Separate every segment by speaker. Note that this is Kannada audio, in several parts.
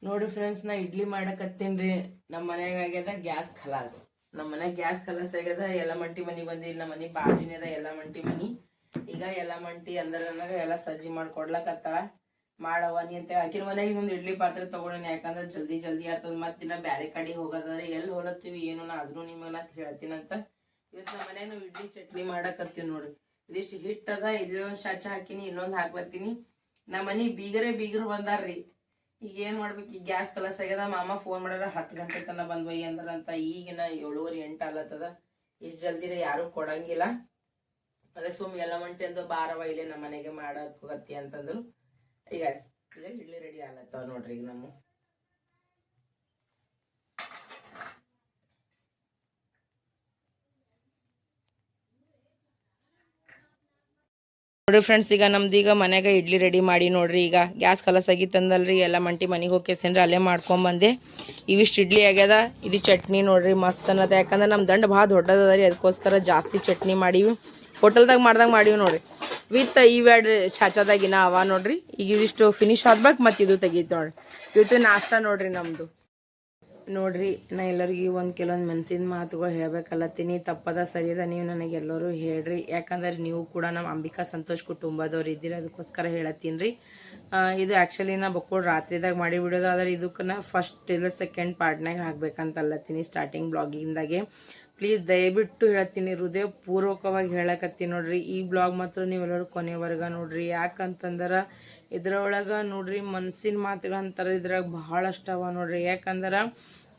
Speaker 1: ನೋಡ್ರಿ ಫ್ರೆಂಡ್ಸ್, ನಾ ಇಡ್ಲಿ ಮಾಡಕತ್ತೀನ್ರಿ. ನಮ್ಮ ಮನ್ಯಾಗ ಆಗ್ಯದ ಗ್ಯಾಸ್ ಖಲಾಸ್. ನಮ್ಮ ಮನ್ಯಾಗ ಗ್ಯಾಸ್ ಖಲಾಸ್ ಆಗ್ಯದ. ಎಲ್ಲ ಮಂಟಿ ಮನಿ ಬಂದಿಲ್ಲ. ನಮ್ಮ ಮನಿ ಬಾಜುನೇ ಅದ ಎಲ್ಲ ಮಂಟಿ ಮನಿ. ಈಗ ಎಲ್ಲ ಮಂಟಿ ಅಂದ್ರನಾಗ ಎಲ್ಲ ಸಜ್ಜಿ ಮಾಡ್ಕೊಡ್ಲಕತ್ತಾಳ. ಮಾಡವ ನೀ ಅಂತ ಆಕಿನ ಮನ್ಯಾಗ ಒಂದು ಇಡ್ಲಿ ಪಾತ್ರೆ ತಗೊಂಡಿನಿ. ಯಾಕಂದ್ರೆ ಜಲ್ದಿ ಜಲ್ದಿ ಆಗ್ತದ. ಮತ್ ದಿನ ಬ್ಯಾರೆ ಕಡೆ ಹೋಗೋದಾದ್ರೆ ಎಲ್ಲಿ ಹೋಲತ್ತೀವಿ ಏನು ಆದ್ರೂ ನಿಮಗ ನಾ ಹೇಳ್ತೀನಂತ ಇವತ್ತು ನಮ್ಮ ಮನ್ಯಾಗ ನಾವು ಇಡ್ಲಿ ಚಟ್ನಿ ಮಾಡಕತ್ತೀವಿ. ನೋಡ್ರಿ, ಇದಿಷ್ಟು ಹಿಟ್ಟದ, ಇದೊಂದು ಶಾಚ ಹಾಕಿನಿ, ಇನ್ನೊಂದು ಹಾಕ್ಲತ್ತೀನಿ. ನಮ್ಮ ಮನಿ ಬೀಗರು ಬಂದಾರ್ರಿ. ಈಗ ಏನ್ ಮಾಡ್ಬೇಕು? ಈಗ ಗ್ಯಾಸ್ ಕಲಸ್ ಆಗ್ಯದ. ಮಾಮ ಫೋನ್ ಮಾಡ್ಯಾರ 10 ಗಂಟೆ ತನ ಬಂದ್ವಯ್ಯ ಅಂದ್ರಂತ. ಈಗಿನ 7:30 8 ಆಗ್ಲತ್ತದ. ಇಷ್ಟು ಜಲ್ದಿರ ಯಾರು ಕೊಡಂಗಿಲ್ಲ. ಅದಕ್ಕೆ ಸುಮ್ ಎಲ್ಲ ಮಂಟಿ ಅಂದು ಬಾರವ ಇಲ್ಲೇ ನಮ್ಮ ಮನೆಗೆ ಮಾಡಕ್ ಹೋಗತ್ತಿ ಅಂತಂದ್ರು. ಈಗ ಇಡ್ಲಿ ರೆಡಿ ಆಗ್ಲತ್ತವ ನೋಡ್ರಿ. ಈಗ ನಮ್ಮ ನೋಡ್ರಿ ಫ್ರೆಂಡ್ಸ್, ಈಗ ನಮ್ದು ಈಗ ಮನೆಗೆ ಇಡ್ಲಿ ರೆಡಿ ಮಾಡಿ ನೋಡ್ರಿ. ಈಗ ಗ್ಯಾಸ್ ಕಲಸ್ ಆಗಿತ್ತಂದಲ್ರಿ, ಎಲ್ಲ ಮಂಟಿ ಮನೆಗೆ ಹೋಗ್ಕೇಸೇನ್ರಿ ಅಲ್ಲೇ ಮಾಡ್ಕೊಂಬಂದೆ. ಇವಿಷ್ಟು ಇಡ್ಲಿ ಆಗ್ಯದ. ಇದು ಚಟ್ನಿ ನೋಡ್ರಿ ಮಸ್ತ್ ಅನ್ನದ. ಯಾಕಂದ್ರೆ ನಮ್ಮ ದಂಡ ಭಾಳ ದೊಡ್ಡದ ರೀ, ಅದಕ್ಕೋಸ್ಕರ ಜಾಸ್ತಿ ಚಟ್ನಿ ಮಾಡೀವಿ. ಹೋಟೆಲ್ದಾಗ ಮಾಡ್ದಂಗೆ ಮಾಡೀವಿ ನೋಡ್ರಿ. ವಿತ್ ಇವೆರಡು ಚಾಚಾದಾಗಿನ ಅವ ನೋಡ್ರಿ. ಈಗ ಇದಿಷ್ಟು ಫಿನಿಶ್ ಆಗ್ಬೇಕು, ಮತ್ತು ಇದು ತೆಗೀತು ನೋಡ್ರಿ. ಇವತ್ತು ನಾಷ್ಟ ನೋಡ್ರಿ ನಮ್ಮದು. ನೋಡ್ರಿ, ನಾ ಎಲ್ಲರಿಗೂ ಕೆಲವೊಂದು ಮನ್ಸಿನ ಮಾತುಗಳು ಹೇಳ್ಬೇಕಲ್ಲತ್ತೀನಿ. ತಪ್ಪದ ಸರಿಯದ ನೀವು ನನಗೆಲ್ಲರೂ ಹೇಳ್ರಿ. ಯಾಕಂದ್ರೆ ನೀವು ಕೂಡ ನಮ್ಮ ಅಂಬಿಕಾ ಸಂತೋಷ್ ಕುಟುಂಬದವ್ರು ಇದ್ದೀರಿ, ಅದಕ್ಕೋಸ್ಕರ ಹೇಳತ್ತೀನಿ ರೀ. ಇದು ಆ್ಯಕ್ಚುಲಿ ನಾ ಬಕ್ಕೋಳು ರಾತ್ರಿದಾಗ ಮಾಡಿ ಬಿಡೋದು. ಆದರೆ ಇದಕ್ಕೆ ನಾ ಫಸ್ಟ್ ಇಲ್ಲ ಸೆಕೆಂಡ್ ಪಾರ್ಟ್ನಾಗ ಹಾಕ್ಬೇಕಂತಲ್ಲತ್ತೀನಿ ಸ್ಟಾರ್ಟಿಂಗ್ ಬ್ಲಾಗಿಂದಾಗೆ. ಪ್ಲೀಸ್ ದಯವಿಟ್ಟು ಹೇಳ್ತೀನಿ, ಹೃದಯ ಪೂರ್ವಕವಾಗಿ ಹೇಳಕತ್ತೀನಿ ನೋಡ್ರಿ. ಈ ಬ್ಲಾಗ್ ಮಾತ್ರ ನೀವೆಲ್ಲರೂ ಕೊನೆವರೆಗೆ ನೋಡ್ರಿ. ಯಾಕಂತಂದ್ರೆ ಇದ್ರೊಳಗೆ ನೋಡ್ರಿ ಮನ್ಸಿನ ಮಾತುಗಳಂತಾರೆ ಇದ್ರಾಗ ಭಾಳಷ್ಟು ಅವ ನೋಡ್ರಿ. ಯಾಕಂದ್ರೆ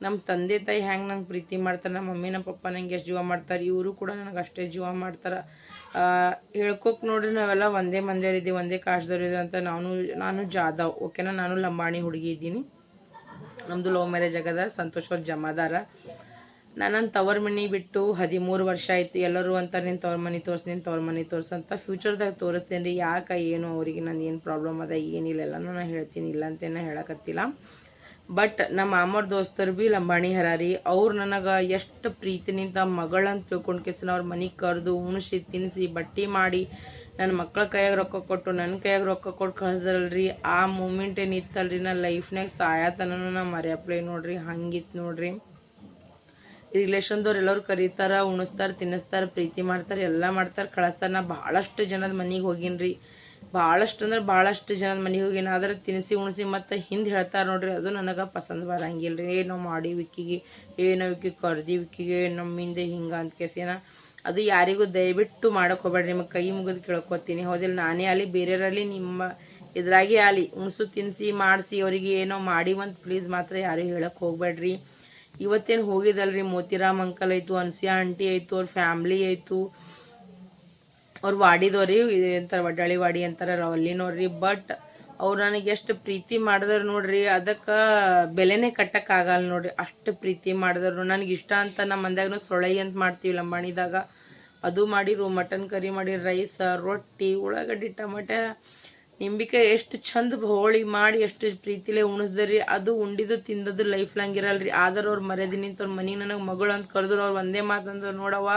Speaker 1: ನಮ್ಮ ತಂದೆ ತಾಯಿ ಹೆಂಗೆ ನಂಗೆ ಪ್ರೀತಿ ಮಾಡ್ತಾರೆ, ನಮ್ಮ ಮಮ್ಮಿ ನಮ್ಮ ಪಪ್ಪ ನಂಗೆ ಎಷ್ಟು ಜೀವ ಮಾಡ್ತಾರೆ, ಇವರು ಕೂಡ ನನಗೆ ಅಷ್ಟೇ ಜೀವ ಮಾಡ್ತಾರೆ. ಹೇಳ್ಕೊಕ್ ನೋಡ್ರಿ ನಾವೆಲ್ಲ ಒಂದೇ ಮಂದಿಯವ್ರಿದ್ದೀವಿ, ಒಂದೇ ಕಾಸ್ದವ್ರು ಇದ್ದೀವಿ ಅಂತ. ನಾನು ಜಾದವ್, ಓಕೆನಾ. ನಾನು ಲಂಬಾಣಿ ಹುಡುಗಿ ಇದ್ದೀನಿ. ನಮ್ಮದು ಲವ್ ಮ್ಯಾರೇಜ್ ಆಗದ. ಸಂತೋಷ್ ಅವ್ರ ಜಮಾದಾರ. ನನ್ನ ತವ್ರ ಮನೆ ಬಿಟ್ಟು 13 ವರ್ಷ ಆಯಿತು. ಎಲ್ಲರೂ ಅಂತಾರೆ ನಿನ್ನ ತವ್ರ ಮನೆ ತೋರಿಸಿ, ನಿನ್ನ ತವ್ರ ಮನೆ ತೋರಿಸಂತ. ಫ್ಯೂಚರ್ದಾಗ ತೋರಿಸ್ತೇನೆ ರೀ. ಯಾಕೆ ಏನು ಅವರಿಗೆ ನಂದು ಏನು ಪ್ರಾಬ್ಲಮ್ ಅದ ಏನಿಲ್ಲ ಎಲ್ಲನೂ ನಾನು ಹೇಳ್ತೀನಿ, ಇಲ್ಲ ಅಂತೇನ ಹೇಳಕತ್ತಿಲ್ಲ. ಬಟ್ ನಮ್ಮ ಮಾಮವ್ರ ದೋಸ್ತರು ಭೀ ಲಂಬಾಣಿ ಹರಾರಿ. ಅವ್ರು ನನಗೆ ಎಷ್ಟು ಪ್ರೀತಿನಿಂದ ಮಗಳಂತ ತಿಳ್ಕೊಂಡು ಕೇಸಿನ ಅವ್ರ ಮನೆಗೆ ಕರೆದು ಉಣಿಸಿ ತಿನ್ನಿಸಿ ಬಟ್ಟೆ ಮಾಡಿ ನನ್ನ ಮಕ್ಳ ಕೈಯಾಗ ರೊಕ್ಕ ಕೊಟ್ಟು ನನ್ನ ಕೈಯಾಗ ರೊಕ್ಕ ಕೊಟ್ಟು ಕಳಿಸ್ದ್ರಲ್ರಿ. ಆ ಮೂಮೆಂಟ್ ಏನಿತ್ತಲ್ರಿ ನನ್ನ ಲೈಫ್ನಾಗ ಸಾಯತನೂ ನಾ ಮರ್ಯಾಪ್ಲೆ ನೋಡ್ರಿ. ಹಂಗಿತ್ತು ನೋಡ್ರಿ. ರಿಲೇಷನ್ದವ್ರು ಎಲ್ಲರೂ ಕರೀತಾರೆ, ಉಣಿಸ್ತಾರೆ, ತಿನ್ನಿಸ್ತಾರೆ, ಪ್ರೀತಿ ಮಾಡ್ತಾರೆ, ಎಲ್ಲ ಮಾಡ್ತಾರೆ, ಕಳಿಸ್ತಾರೆ. ನಾ ಭಾಳಷ್ಟು ಜನದ ಮನೆಗೆ ಹೋಗಿನ್ರಿ. ಭಾಳಷ್ಟು ಅಂದ್ರೆ ಭಾಳಷ್ಟು ಜನದ ಮನೆಗೆ ಹೋಗಿನ. ಆದ್ರೆ ತಿನ್ನಿಸಿ ಉಣಿಸಿ ಮತ್ತು ಹಿಂದೆ ಹೇಳ್ತಾರೆ ನೋಡ್ರಿ, ಅದು ನನಗೆ ಪಸಂದ್ ಬರಂಗಿಲ್ಲ ರೀ. ನಾವು ಮಾಡಿ ವಿಕ್ಕಿಗೆ ನಾವು ವಿಕ್ಕಿಗೆ ಕರ್ದಿ ವಿಕ್ಕಿಗೆ ನಮ್ಮಿಂದೆ ಹಿಂಗೆ ಅಂತ ಕೇಸಿನ ಅದು ಯಾರಿಗೂ ದಯವಿಟ್ಟು ಮಾಡೋಕೆ ಹೋಗ್ಬೇಡ್ರಿ. ನಿಮಗೆ ಕೈ ಮುಗಿದು ಕೇಳ್ಕೊತೀನಿ. ಹೌದಿಲ್ಲ, ನಾನೇ ಆಗಲಿ ಬೇರೆಯವರಲ್ಲಿ ನಿಮ್ಮ ಇದ್ರಾಗೆ ಆಗಲಿ ಉಣಿಸು ತಿನ್ನಿಸಿ ಮಾಡಿಸಿ ಅವರಿಗೆ ಏನೋ ಮಾಡಿವಂತ ಪ್ಲೀಸ್ ಮಾತ್ರ ಯಾರು ಹೇಳಕ್ಕೆ ಹೋಗ್ಬೇಡ್ರಿ. ಇವತ್ತೇನು ಹೋಗಿದಲ್ರಿ, ಮೋತಿರಾಮ್ ಅಂಕಲ್ ಆಯಿತು, ಅನ್ಸಿಯಾ ಆಂಟಿ ಆಯಿತು, ಅವ್ರ ಫ್ಯಾಮ್ಲಿ ಆಯಿತು, ಅವ್ರು ವಾಡಿದವ್ರಿ ಅಂತಾರೆ, ವಡ್ಡಾಳಿ ವಾಡಿ ಅಂತಾರೆ ಅಲ್ಲಿ ನೋಡ್ರಿ. ಬಟ್ ಅವ್ರು ನನಗೆ ಎಷ್ಟು ಪ್ರೀತಿ ಮಾಡಿದ್ರು ನೋಡ್ರಿ, ಅದಕ್ಕೆ ಬೆಲೆನೇ ಕಟ್ಟಕ್ಕಾಗಲ್ಲ ನೋಡ್ರಿ. ಅಷ್ಟು ಪ್ರೀತಿ ಮಾಡಿದ್ರು. ನನಗೆ ಇಷ್ಟ ಅಂತ ನಮ್ಮ ಮಂದ್ಯಾಗ ಸೊಳೈ ಅಂತ ಮಾಡ್ತೀವಿ ಲಂಬಾಣಿದಾಗ, ಅದು ಮಾಡಿರು. ಮಟನ್ ಕರಿ ಮಾಡಿ, ರೈಸ್, ರೊಟ್ಟಿ, ಉಳ್ಳಾಗಡ್ಡಿ, ಟೊಮೆಟೊ, ನಿಂಬಿಕಾಯಿ ಎಷ್ಟು ಚಂದ ಹೋಳಿ ಮಾಡಿ ಎಷ್ಟು ಪ್ರೀತಿಲೇ ಉಣಿಸ್ದ್ರಿ. ಅದು ಉಂಡಿದ್ದು ತಿಂದದ್ದು ಲೈಫ್ ಲಾಂಗ್ ಇರಲ್ರಿ. ಆದ್ರೆ ಅವ್ರು ಮರ್ಯಾದೆ ನಿಂತವ್ರ ಮನೆ ನನಗೆ ಮಗಳು ಅಂತ ಕರೆದ್ರು. ಅವ್ರು ಒಂದೇ ಮಾತಂದ್ರೆ, ನೋಡವ್ವ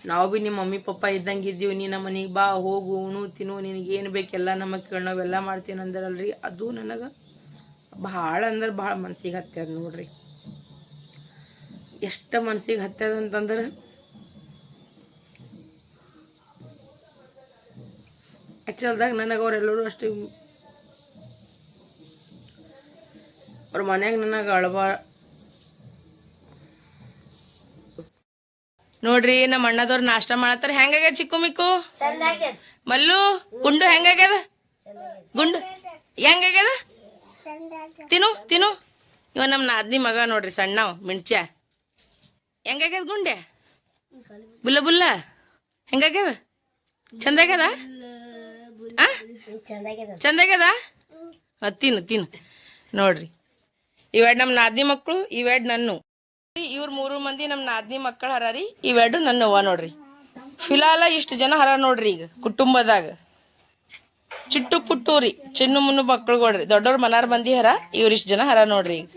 Speaker 1: ನಾವು ಭೀ ನಿಮ್ಮ ಮಮ್ಮಿ ಪಪ್ಪ ಇದ್ದಂಗೆ ಇದ್ದೀವಿ, ನೀ ನಮ್ಮ ಮನೆಗೆ ಬಾ, ಹೋಗು, ಉಣು ತಿನ್ನು, ನಿನಗೇನು ಬೇಕೆಲ್ಲ ನಮಗೆ ಕೇಳಿ ನಾವೆಲ್ಲ ಮಾಡ್ತೀನಿ ಅಂದ್ರಲ್ರಿ. ಅದು ನನಗೆ ಭಾಳ ಅಂದ್ರೆ ಭಾಳ ಮನ್ಸಿಗೆ ಹತ್ಯದ ನೋಡ್ರಿ. ಎಷ್ಟು ಮನ್ಸಿಗೆ ಹತ್ಯದ ಅಂತಂದ್ರೆ ಆ್ಯಕ್ಚುಲ್ದಾಗ ನನಗೆ ಅವರೆಲ್ಲರೂ ಅಷ್ಟು ಅವ್ರ ಮನ್ಯಾಗ ನನಗೆ ನೋಡ್ರಿ. ನಮ್ಮ ಅಣ್ಣದವ್ರು ನಾಷ್ಟ ಮಾಡತ್ತಾರ. ಹೆಂಗಾಗ್ಯದ ಚಿಕ್ಕು ಮಿಕ್ಕು ಮಲ್ಲು? ಗುಂಡು ಹೆಂಗಾಗ್ಯದ? ಗುಂಡು ಹೆಂಗಾಗ್ಯದ? ತಿನ್ನು ತಿನ್ನು. ಇವ ನಮ್ಮ ನಾದ್ನಿ ಮಗ ನೋಡ್ರಿ, ಸಣ್ಣವ್ ಮಿಂಚ್ಯ. ಹೆಂಗಾಗ್ಯದ ಗುಂಡೆ? ಬುಲ್ಲ ಬುಲ್ಲ ಹೆಂಗಾಗ್ಯದ? ಚಂದಾಗ್ಯದ? ಚಂದಾಗ್ಯದ? ತಿನ್ನು ತಿನ್ನು. ನೋಡ್ರಿ, ಇವೆರಡು ನಮ್ಮ ನಾದ್ನಿ ಮಕ್ಕಳು, ಇವೆರಡು ನನ್ನ. ಇವ್ರು 3 ಮಂದಿ ನಮ್ಮ ನಾದ್ನಿ ಮಕ್ಕಳು ಹರಾರಿ. ಇವೆರಡು ನನ್ನವ್ವ ನೋಡ್ರಿ. ಫಿಲಾಲ ಇಷ್ಟು ಜನ ಹರ ನೋಡ್ರಿ ಈಗ ಕುಟುಂಬದಾಗ. ಚಿಟ್ಟು ಪುಟ್ಟು ರೀ, ಚಿನ್ನು ಮುನ್ನು ಮಕ್ಕಳುಗಳ್ರಿ. ದೊಡ್ಡವ್ರ ಮನಾರ್ ಮಂದಿ ಹರ, ಇವ್ರು ಇಷ್ಟು ಜನ ಹರ ನೋಡ್ರಿ ಈಗ.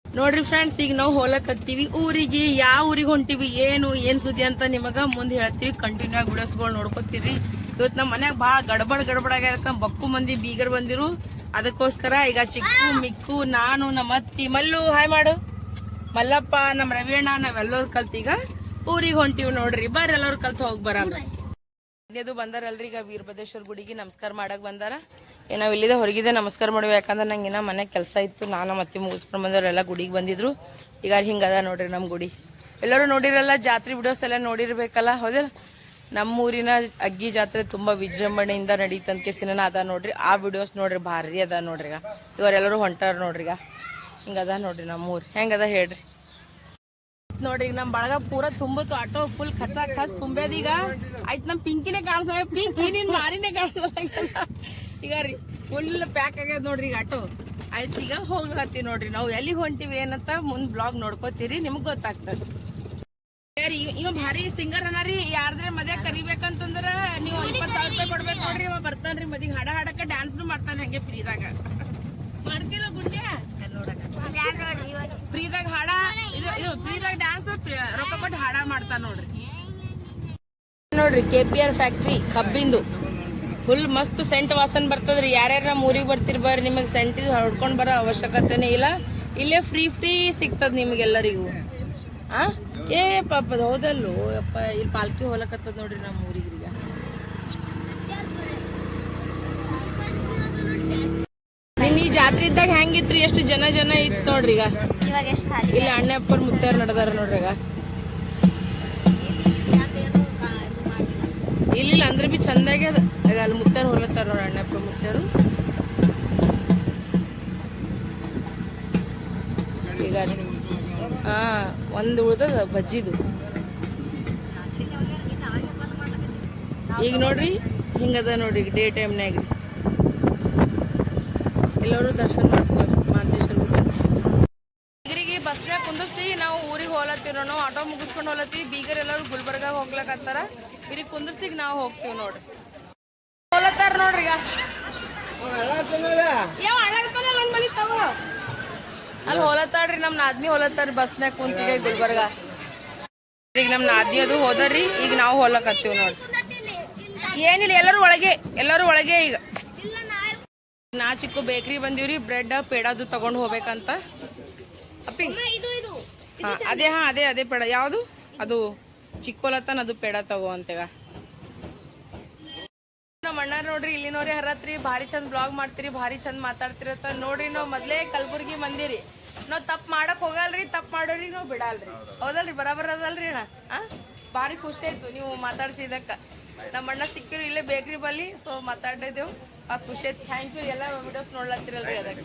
Speaker 1: ನೋಡ್ರಿ ಫ್ರೆಂಡ್ಸ್, ಈಗ ನಾವು ಹೋಲಕತ್ತೀವಿ ಊರಿಗೆ. ಯಾವ ಊರಿಗೆ ಹೊಂಟಿವಿ, ಏನ್ ಸುದ್ದಿ ಅಂತ ನಿಮಗ ಮುಂದೆ ಹೇಳ್ತೀವಿ. ಕಂಟಿನ್ಯೂ ಆಗಿ ವಿಡಿಯೋಸ್ಗಳು ನೋಡ್ಕೊತೀರಿ. ಇವತ್ತು ನಮ್ಮ ಮನ್ಯಾಗ ಭಾಳ ಗಡಬಡ ಆಗ್ಯಾಕ. ಬಕ್ಕು ಮಂದಿ ಬೀಗರ್ ಬಂದಿರು. ಅದಕ್ಕೋಸ್ಕರ ಈಗ ಚಿಕ್ಕು ಮಿಕ್ಕು ನಾನು ನಮ್ಮ ಅತ್ತಿ ಮಲ್ಲು ಹಾಯ್ ಮಾಡು ಮಲ್ಲಪ್ಪ ನಮ್ಮ ರವಿಯಣ್ಣ ನಾವೆಲ್ಲರೂ ಕಲ್ತೀಗ ಊರಿಗೆ ಹೊಂಟಿವ್ ನೋಡ್ರಿ ಬರ್ರಿ ಎಲ್ಲರೂ ಕಲ್ತು ಹೋಗಿ ಬರಲ್ರಿ. ಅದು ಬಂದಾರಲ್ರಿ ಈಗ ವೀರಭದ್ರೇಶ್ವರ ಗುಡಿಗೆ ನಮಸ್ಕಾರ ಮಾಡಕ್ ಬಂದಾರ. ನಾವ್ ಇಲ್ಲಿದೆ ಹೊರಗಿದೆ ನಮಸ್ಕಾರ ಮಾಡಿವಿ, ಯಾಕಂದ್ರೆ ನಂಗೆ ಇನ್ನ ಮನೆ ಕೆಲಸ ಇತ್ತು. ನಾನು ಮತ್ತೆ ಮುಗಿಸ್ಕೊಂಡು ಬಂದವ್ರೆಲ್ಲ ಗುಡಿಗೆ ಬಂದಿದ್ರು. ಈಗ ಹಿಂಗದ ನೋಡ್ರಿ ನಮ್ಮ ಗುಡಿ. ಎಲ್ಲರೂ ನೋಡಿರಲ್ಲ, ಜಾತ್ರೆ ವಿಡಿಯೋಸ್ ಎಲ್ಲ ನೋಡಿರ್ಬೇಕಲ್ಲ, ಹೌದಿಲ್ಲ? ನಮ್ಮೂರಿನ ಅಗ್ಗಿ ಜಾತ್ರೆ ತುಂಬಾ ವಿಜೃಂಭಣೆಯಿಂದ ನಡೀತಂತ ಕೇಸಿನ ಅದ ನೋಡ್ರಿ. ಆ ವಿಡಿಯೋಸ್ ನೋಡ್ರಿ, ಭಾರಿ ಅದ ನೋಡ್ರಿ. ಈಗ ಇವರೆಲ್ಲರೂ ಹೊಂಟಾರ ನೋಡ್ರಿ. ಈಗ ಹಿಂಗದ ನೋಡ್ರಿ ನಮ್ಮೂರ್ ಹೆಂಗದ ಹೇಳ್ರಿ ನೋಡ್ರಿ. ನಮ್ ಬಳಗ ಪೂರ ತುಂಬಿತ್ತು, ಆಟೋ ಫುಲ್ ಖಚ ಖಚ್ ತುಂಬ್ಯದ. ಈಗ ಆಯ್ತು ನಮ್ ಪಿಂಕಿನೇ ಕಾಣಿಸ, ಪಿಂಕಿ ನಿನ್ ಮಾರಿನೇ ಕಾಣಿಸಲ್ಲ. ಈಗ ರೀ ಫುಲ್ ಪ್ಯಾಕ್ ಆಗ್ಯದ ನೋಡ್ರಿ ಈಗ ಆಟೋ. ಆಯ್ತು ಈಗ ಹೋಗ್ಲತ್ತೀವಿ ನೋಡ್ರಿ. ನಾವು ಎಲ್ಲಿ ಹೊಂಟಿವಿ ಏನಂತ ಮುಂದ್ ಬ್ಲಾಗ್ ನೋಡ್ಕೋತೀರಿ, ನಿಮ್ಗ್ ಗೊತ್ತಾಗ್ತದ. ಇವ ಭಾರಿ ಸಿಂಗರ್ ಅನಾರಿ. ಯಾರ್ದ್ರೆ ಮದ್ಯಾಗ ಕರಿಬೇಕಂತಂದ್ರ ನೀವು 20,000 ರೂಪಾಯಿ ಕೊಡ್ಬೇಕು ನೋಡ್ರಿ. ಇವ ಬರ್ತಾನ್ರಿ ಮದಿಗೆ, ಹಾಡ ಹಾಡಕ ಡ್ಯಾನ್ಸ್ ಮಾಡ್ತಾನೆ ಹಂಗೆ ಫ್ರೀದಾಗ. ಮಾಡ್ತಿಲ್ಲ ಗುಂಡ್ಯ ಫ್ರೀದಾಗ ಹಾಡ, ಇದು ಫ್ರೀದಾಗ ಡ್ಯಾನ್ಸ್ ರೊಕ್ಕ ಕೊಟ್ಟು ಹಾಡ ಮಾಡ್ತಾನ ನೋಡ್ರಿ. ನೋಡ್ರಿ KPR ಫ್ಯಾಕ್ಟ್ರಿ ಕಬ್ಬಿಂದು ಫುಲ್ ಮಸ್ತ್ ಸೆಂಟ್ ವಾಸನ್ ಬರ್ತದ್ರಿ. ಯಾರ್ಯಾರ ನಮ್ಮ ಊರಿಗೆ ಬರ್ತಿರ್ ಬರ್ರಿ, ನಿಮಗೆ ಸೆಂಟ್ ಹೊಡ್ಕೊಂಡ್ ಬರೋ ಅವಶ್ಯಕತೆನೇ ಇಲ್ಲ. ಇಲ್ಲೇ ಫ್ರೀ ಸಿಗ್ತದ ನಿಮ್ಗೆಲ್ಲರಿಗೂ. ಏ ಪಾಪದ ಹೌದಲ್ಲೋ ಯಪ್ಪ, ಇಲ್ಲಿ ಪಾಲ್ಕಿ ಹೋಲಕತ್ತದ ನೋಡ್ರಿ ನಮ್ಮ ಊರಿಗೆ. ನಿನ್ನ ಈ ಜಾತ್ರೆ ಇದ್ದಾಗ ಹೆಂಗಿತ್ರಿ? ಎಷ್ಟು ಜನ ಇತ್ತು ನೋಡ್ರಿ. ಈಗ ಇಲ್ಲಿ ಅಣ್ಣಪ್ಪರ್ ಮುತ್ತಾರ ನಡೆದಾರ ನೋಡ್ರಿ. ಈಗ ಇಲ್ಲ ಅಂದ್ರೆ ಬಿ ಚಂದಾಗಿ ಅದ. ಈಗ ಅಲ್ಲಿ ಮುತ್ತಾರ ಹೊಲತ್ತಾರ ನೋಡ್ರಿ, ಅಣ್ಣಪ್ಪ ಮುತ್ತಾರು. ಈಗ ಒಂದು ಉಳ್ದದ ಬಜ್ಜಿದು. ಈಗ ನೋಡ್ರಿ ಹಿಂಗದ ನೋಡ್ರಿ ಡೇ ಟೈಮ್ನಾಗ ರೀ. ಎಲ್ಲರೂ ದರ್ಶನ ಮಾಡ್ತೀವಿ ಮಾಂತೇಶ್ವರ ಬೀಗರಿಗೆ ಬಸ್ನಾಗ ಕುಂದಿರ್ಸಿ ನಾವು ಊರಿಗೆ ಹೋಲತ್ತೀವಿ. ನಾವು ಆಟೋ ಮುಗಿಸ್ಕೊಂಡು ಹೋಲತ್ತೀವಿ. ಬೀಗರ್ ಎಲ್ಲರೂ ಗುಲ್ಬರ್ಗ ಹೋಗ್ಲಕತ್ತಾರ. ಇವ್ರಿಗೆ ಕುಂದಿರ್ಸಿ ನಾವು ಹೋಗ್ತೀವಿ ನೋಡ್ರಿ. ಹೋಲತ್ತಾರ ನೋಡ್ರಿ. ಈಗ ಯಾವ ಹಳ್ಳಾಡ್ತಾನ ಒಂದ್ ಮನಿ ತಗೋ ಅಲ್ಲಿ ಹೋಲತ್ತಾಡ್ರಿ. ನಮ್ ನಾದ್ನಿ ಹೋಲತ್ತಾರ ಬಸ್ನಾಗ ಕುಂತೀಗ ಗುಲ್ಬರ್ಗ. ಈಗ ನಮ್ ನಾದ್ನಿ ಅದು ಹೋದರ್ರಿ. ಈಗ ನಾವು ಹೋಲಕತ್ತೀವಿ ನೋಡ್ರಿ. ಏನಿಲ್ಲ, ಎಲ್ಲರೂ ಒಳಗೆ. ಈಗ ನಾ ಚಿಕ್ಕು ಬೇಕ್ರಿ ಬಂದಿವ್ರಿ. ಬ್ರೆಡ್ ಪೇಡದು ತಗೊಂಡ್ ಹೋಗ್ಬೇಕಂತ. ಅಪ್ಪಿ ಅದೇ ಪೇಡ ಯಾವ್ದು ಅದು ಚಿಕ್ಕೋಲತ್ತಾನ, ಅದು ಪೇಡ ತಗೋ ಅಂತೇಗ. ನಮ್ಮ ಅಣ್ಣ ನೋಡ್ರಿ ಇಲ್ಲಿ ನೋಡ್ರಿ ಹರತ್ರಿ ಭಾರಿ ಚಂದ ಬ್ಲಾಗ್ ಮಾಡ್ತೀರಿ, ಭಾರಿ ಚಂದ ಮಾತಾಡ್ತಿರತ್ತ ನೋಡ್ರಿ. ನಾವ್ ಮೊದ್ಲೇ ಕಲಬುರ್ಗಿ ಮಂದಿರಿ. ನಾವ್ ತಪ್ಪು ಮಾಡಕ್ ಹೋಗಲ್ರಿ, ತಪ್ಪು ಮಾಡೋರಿ ನಾವ್ ಬಿಡಲ್ರಿ. ಹೌದಲ್ರಿ? ಬರಾಬರ್ ಅದಲ್ರಿ ಅಣ್ಣ? ಭಾರಿ ಖುಷಿ ಆಯ್ತು ನೀವು ಮಾತಾಡ್ಸಿದಕ್ಕ. ನಮ್ಮ ಅಣ್ಣ ಸಿಕ್ಕಿರು ಇಲ್ಲೇ ಬೇಕ್ರಿ ಬಲ್ಲಿ, ಸೊ ಮಾತಾಡಿದೆವು. ಖುಷಿ ಆಯ್ತು. Thank you. ಎಲ್ಲ ವಿಡಿಯೋಸ್ ನೋಡ್ಲತ್ತಿರಲ್ರಿ ಅದಕ್ಕೆ.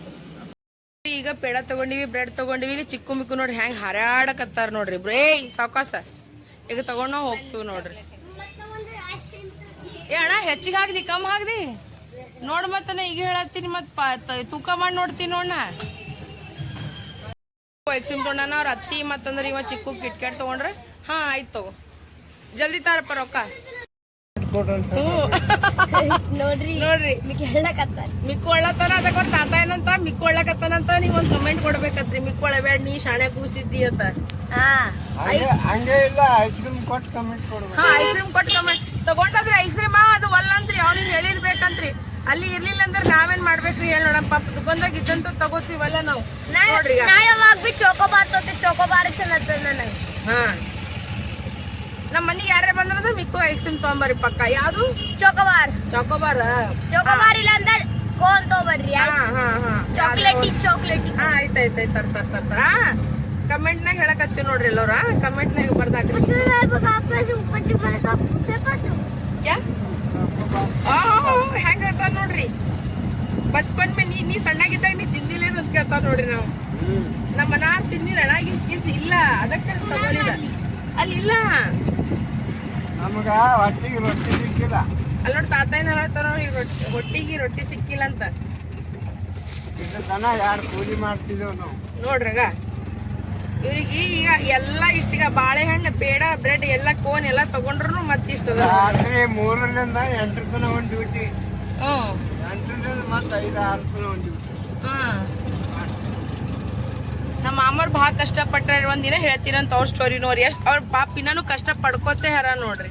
Speaker 1: ಈಗ ಪೇಡ ತಗೊಂಡಿವಿ, ಬ್ರೆಡ್ ತಗೊಂಡಿವಿ. ಈಗ ಚಿಕ್ಕು ಮಿಕ್ಕು ನೋಡ್ರಿ ಹೆಂಗ್ ಹಾರಾಡಕತ್ತಾರ ನೋಡ್ರಿ. ಸಾವಕಾಸ ಈಗ ತಗೊಂಡ್ ನಾವ್ ಹೋಗ್ತೀವಿ ನೋಡ್ರಿ. ಏ ಅಣ್ಣ ಹೆಚ್ಚಿಗೆ ಹಾಕ್ದಿ ಕಮ್ಮಿ ಹಾಕ್ದಿ ನೋಡ್. ಮತ್ತ ಈಗ ಹೇಳತ್ತೀನಿ, ಮತ್ ತೂಕ ಮಾಡಿ ನೋಡ್ತೀನಿ ನೋಡ್ನ. ಎಕ್ಸಿಮ್ ತೊಗೊಂಡನ ಅವ್ರ ಅತ್ತಿ. ಮತ್ತಂದ್ರ ಇವ ಚಿಕ್ಕು ಕಿಟ್ಕ್ಯಾಟ್ ತಗೊಂಡ್ರ. ಆಯ್ತು ತಗೋ, ಜಲ್ದಿ ತಾರಪ್ಪ ರೊಕ್ಕ. ನೋಡ್ರಿ ಮಿಕ್ಕು ಒಳ್ಳತಾನ. ಅದಕ್ಕ ತಾತ ಏನಂತ ಮಿಕ್ಕು ಒಳ್ಳಕತ್ತಾನಂತ. ನೀವ್ ಒಂದ್ ಕಮೆಂಟ್ ಕೊಡ್ಬೇಕತ್ರಿ. ಮಿಕ್ಕು ಒಳ್ಳಬೇಡ, ನೀ ಶಾಣೆ ಕೂಸಿದ್ದಿ ಅಂತ. ಐಸ್ ಕ್ರೀಮ್ ಕೊಟ್ಟು ಕಮೆಂಟ್ ತಗೊಂಡ್ರಿ. ಐಸ್ ಕ್ರೀಮ್ ಅದು ಒಲ್ಲ ಅಂತ್ರಿ. ಅವ್ನಿಗೆ ಹೇಳಿರ್ಬೇಕಂತ್ರಿ. ಅಲ್ಲಿ ಇರ್ಲಿಲ್ಲ ಅಂದ್ರೆ ನಾವೇನ್ ಮಾಡ್ಬೇಕ್ರಿ ಹೇಳಿ ನೋಡಮ್. ಪಾಪ ದುಕಾನ್ದಾಗ ಇದ್ದಂತ ತಗೋತೀವಲ್ಲ ನಾವು. ನೋಡ್ರಿ ನಮ್ಮ ಮನಿಗೆ ಯಾರೇ ಬಂದ್ರ ಮಿಕ್ಕು ಐಸ್ ಕ್ರೀಮ್ ತಗೊಂಬರ್ರಿ ಪಕ್ಕ. ಯಾವ್ದು? ಚೋಕೋಬಾರ್ ಇಲ್ಲ ಅಂದ್ರೆ ಕೋನ್ ತಗೋಬರ್ರಿ. ಚಾಕ್ಲೇಟ್. ಆಯ್ತಾಯ್ತು ತರ್ತಾರ. ಕಮೆಂಟ್ ನಾಗ ಹೇಳಕತ್ತೀವಿ ನೋಡ್ರಿ. ಎಲ್ಲವ್ರ ಕಮೆಂಟ್ ನಾಗ ಬರ್ದಾಕ್ರಿ. ಹೆಂಗ ಹೇಳ್ತಾರ ನೋಡ್ರಿ. ಬಚ್ಪನ್ ಮೇ ನೀ ಸಣ್ಣಾಗಿದ್ದಾಗ ನೀ ತಿಂದಿಲ್ಲ ಅಂತ ಕೇಳ್ತಾರ ನೋಡ್ರಿ. ನಾವು ನಮ್ಮ ಮನ ತಿನ್ನಿಲ್ಲ ಇಲ್ಲ, ಅದಕ್ಕೆ ತಗೊಳಿಲ್ಲ. ಅಲ್ಲಿ ಇಲ್ಲ ನಮಗ ಹೊಟ್ಟಿಗೆ ರೊಟ್ಟಿ ಸಿಕ್ಕಿಲ್ಲ. ಅಲ್ಲಿ ನೋಡಿ ತಾತ ಏನ್ ಹೇಳ್ತಾರ, ಹೊಟ್ಟಿಗೆ ರೊಟ್ಟಿ ಸಿಕ್ಕಿಲ್ಲ ಅಂತ. ಯಾರು ಕೂಲಿ ಮಾಡ್ತಿದ್ದೇವ್ ನಾವು ನೋಡ್ರಾಗ. ಇವ್ರಿಗೆ ಈಗ ಎಲ್ಲಾ ಇಷ್ಟೀಗ ಬಾಳೆಹಣ್ಣು, ಪೇಡ, ಬ್ರೆಡ್ ಎಲ್ಲ ಕೋನ್ ಎಲ್ಲ ತಗೊಂಡ್ರು ಮತ್ತಿಷ್ಟ ರಾತ್ರಿ 3ರಿಂದ 8 ತನಕ ಒಂದ್ ಡ್ಯೂಟಿ. 8ರಿಂದ ಮತ್ತೆ 5-6 ತನಕ ಒಂದ್ ಡ್ಯೂಟಿ. ನಮ್ಮ ಮಾಮವ್ರು ಭಾಳ ಕಷ್ಟಪಟ್ಟಾರ. ಒಂದಿನ ಹೇಳ್ತೀರಂತ ಅವ್ರ ಸ್ಟೋರಿ ನೋಡ್ರಿ. ಎಷ್ಟ್ ಅವ್ರ ಪಾಪ ಇನ್ನೂ ಕಷ್ಟ ಪಡ್ಕೋತೆ ಹರ ನೋಡ್ರಿ.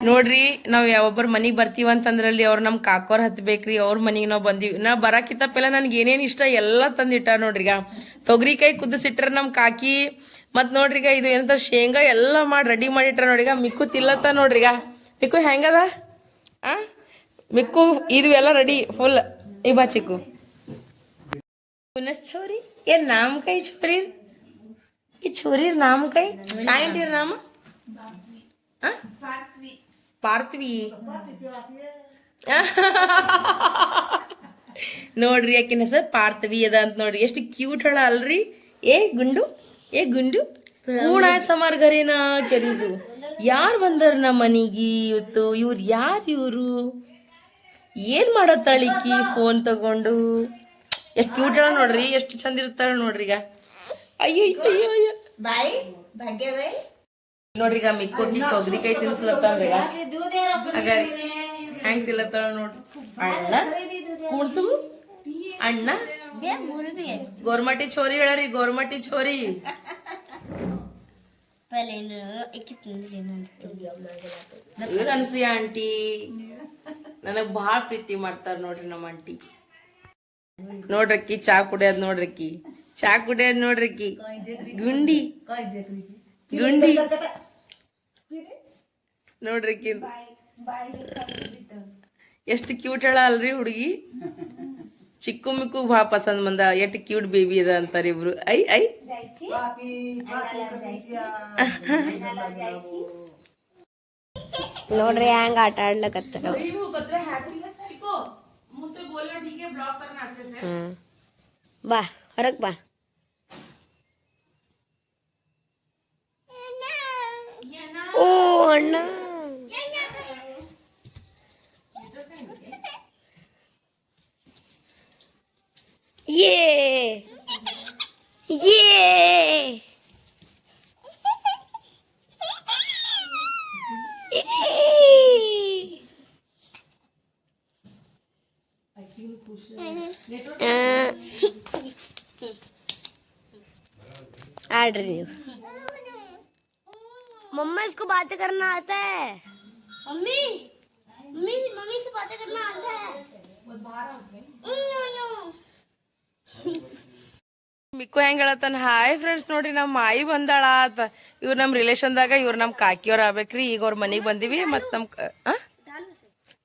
Speaker 1: ನೋಡ್ರಿ ನಾವ್ ಯಾವೊಬ್ಬರ ಮನಿಗ್ ಬರ್ತೀವಂತಂದ್ರಲ್ಲಿ ಅವ್ರ ನಮ್ ಕಾಕೋರ್ ಹತ್ಬೇಕ್ರಿ ಅವ್ರ ಮನಿಗ್ ನಾವ್ ಬಂದಿವಿ. ನಾ ಬರಾಕಿತ್ತ ಪೆಲ್ಲ ನನ್ಗೆ ಏನೇನ್ ಇಷ್ಟ ಎಲ್ಲಾ ತಂದಿಟ್ಟಾರ ನೋಡ್ರಿಗ. ತೊಗರಿಕಾಯಿ ಕುದಿಸಿಟ್ರ ನಮ್ ಕಾಕಿ. ಮತ್ ನೋಡ್ರಿಗ ಇದು ಏನಂತ ಶೇಂಗಾ ಎಲ್ಲಾ ಮಾಡಿ ರೆಡಿ ಮಾಡಿಟ್ರ ನೋಡ್ರಿಗ. ಮಿಕ್ಕು ತಿಲ್ಲತ್ತ ನೋಡ್ರಿಗ. ಮಿಕ್ಕು ಹೆಂಗದ ಆ ಮಿಕ್ಕು ಇದು ಎಲ್ಲ ರೆಡಿ ಫುಲ್. ಈ ಬಾ ಚಿಕ್ಕು छोरी ये नाम का ही छोरी ये छोरी नाम का ही काइंड नाम ಪಾರ್ಥವಿ ನೋಡ್ರಿ ಯಾಕಿನ ಹೆಸರು ಪಾರ್ಥವಿ ಅದ ಅಂತ ನೋಡ್ರಿ. ಎಷ್ಟು ಕ್ಯೂಟ್ ಹಳ ಅಲ್ರಿ. ಏ ಗುಂಡು ಕೂಣ ಸಮಾರ್ ಗರೇನ ಕೆರೀಜು ಯಾರು ಬಂದಾರ ನಮ್ಮ ಮನಿಗಿ ಇವತ್ತು. ಇವ್ರು ಏನ್ ಮಾಡತ್ತಾಳಿಕಿ ಫೋನ್ ತಗೊಂಡು. ಎಷ್ಟು ಕ್ಯೂಟ್ ಹಳ ನೋಡ್ರಿ, ಎಷ್ಟು ಚಂದ ಇರ್ತಾಳ ನೋಡ್ರಿ. ಈಗ ಅಯ್ಯೋ ಅಯ್ಯೋ ಅಯ್ಯೋ ಬಾಯ್ ಭಾಗ್ಯ ಬಾಯ್ ನೋಡ್ರಿ. ಈಗ ಮಿಕ್ಕೋಗಿ ತೊಗರಿಕಾಯಿ ತಿನ್ಸ್ಲತ್ತಾಳ್ರಿ. ಹಾಗಾರಿ ಹೆಂಗ್ ತಿಲ್ಲತ್ತಾಳ ನೋಡ್ರಿ. ಅಣ್ಣ ಕೂಡ್ಸು ಅಣ್ಣ ಗೋರ್ಮಟಿ ಚೋರಿ ಹೇಳರಿ. ಗೋರ್ಮಟಿ ಚೋರಿ ಇವ್ರ ಅನ್ಸಿ ಆಂಟಿ ನನಗ್ ಭಾಳ ಪ್ರೀತಿ ಮಾಡ್ತಾರ ನೋಡ್ರಿ ನಮ್ಮ ಆಂಟಿ. ನೋಡ್ರಕ್ಕಿ ಚಾ ಕುಡಿಯೋದ್ ನೋಡ್ರಕ್ಕಿ. ಚಾ ಕುಡಿಯೋದ್ ನೋಡ್ರಕ್ಕಿ. ಗುಂಡಿ ನೋಡ್ರಕ್ಕಿ ಎಷ್ಟು ಕ್ಯೂಟ್ ಹೇಳ ಅಲ್ರಿ ಹುಡುಗಿ. ಚಿಕ್ಕು ಮಿಕ್ಕು ಭಾಳ ಪಸಂದ್ ಬಂದ. ಎಷ್ಟು ಕ್ಯೂಟ್ ಬೇಬಿ ಅದ ಅಂತಾರ ಇಬ್ರು. ಐ ಐ
Speaker 2: ನೋಡ್ರಿ ಹೆಂಗ ಆಟ ಆಡ್ಲಕತ್ತಾರ. ಬಾ ಹೊರಗ್ ಬಾ. ಓ ಅಣ್ಣ ये आर्डर मम्मा इसको बातें करना आता है. मम्मी मम्मी मम्मी से बातें करना आता है.
Speaker 1: ಮಿಕ್ಕು ಹೆಂಗ್ ಹೇಳತ್ತಾನ. ಹಾಯ್ ಫ್ರೆಂಡ್ಸ್ ನೋಡ್ರಿ ನಮ್ಮ ಮಾಯಿ ಬಂದಾಳ ಆತ. ಇವ್ರು ನಮ್ ರಿಲೇಷನ್ದಾಗ ಇವ್ರು ನಮ್ ಕಾಕಿಯವ್ರ ಆಗ್ಬೇಕ್ರಿ. ಈಗ ಅವ್ರ ಮನಿಗ್ ಬಂದಿವಿ. ಮತ್ ನಮ್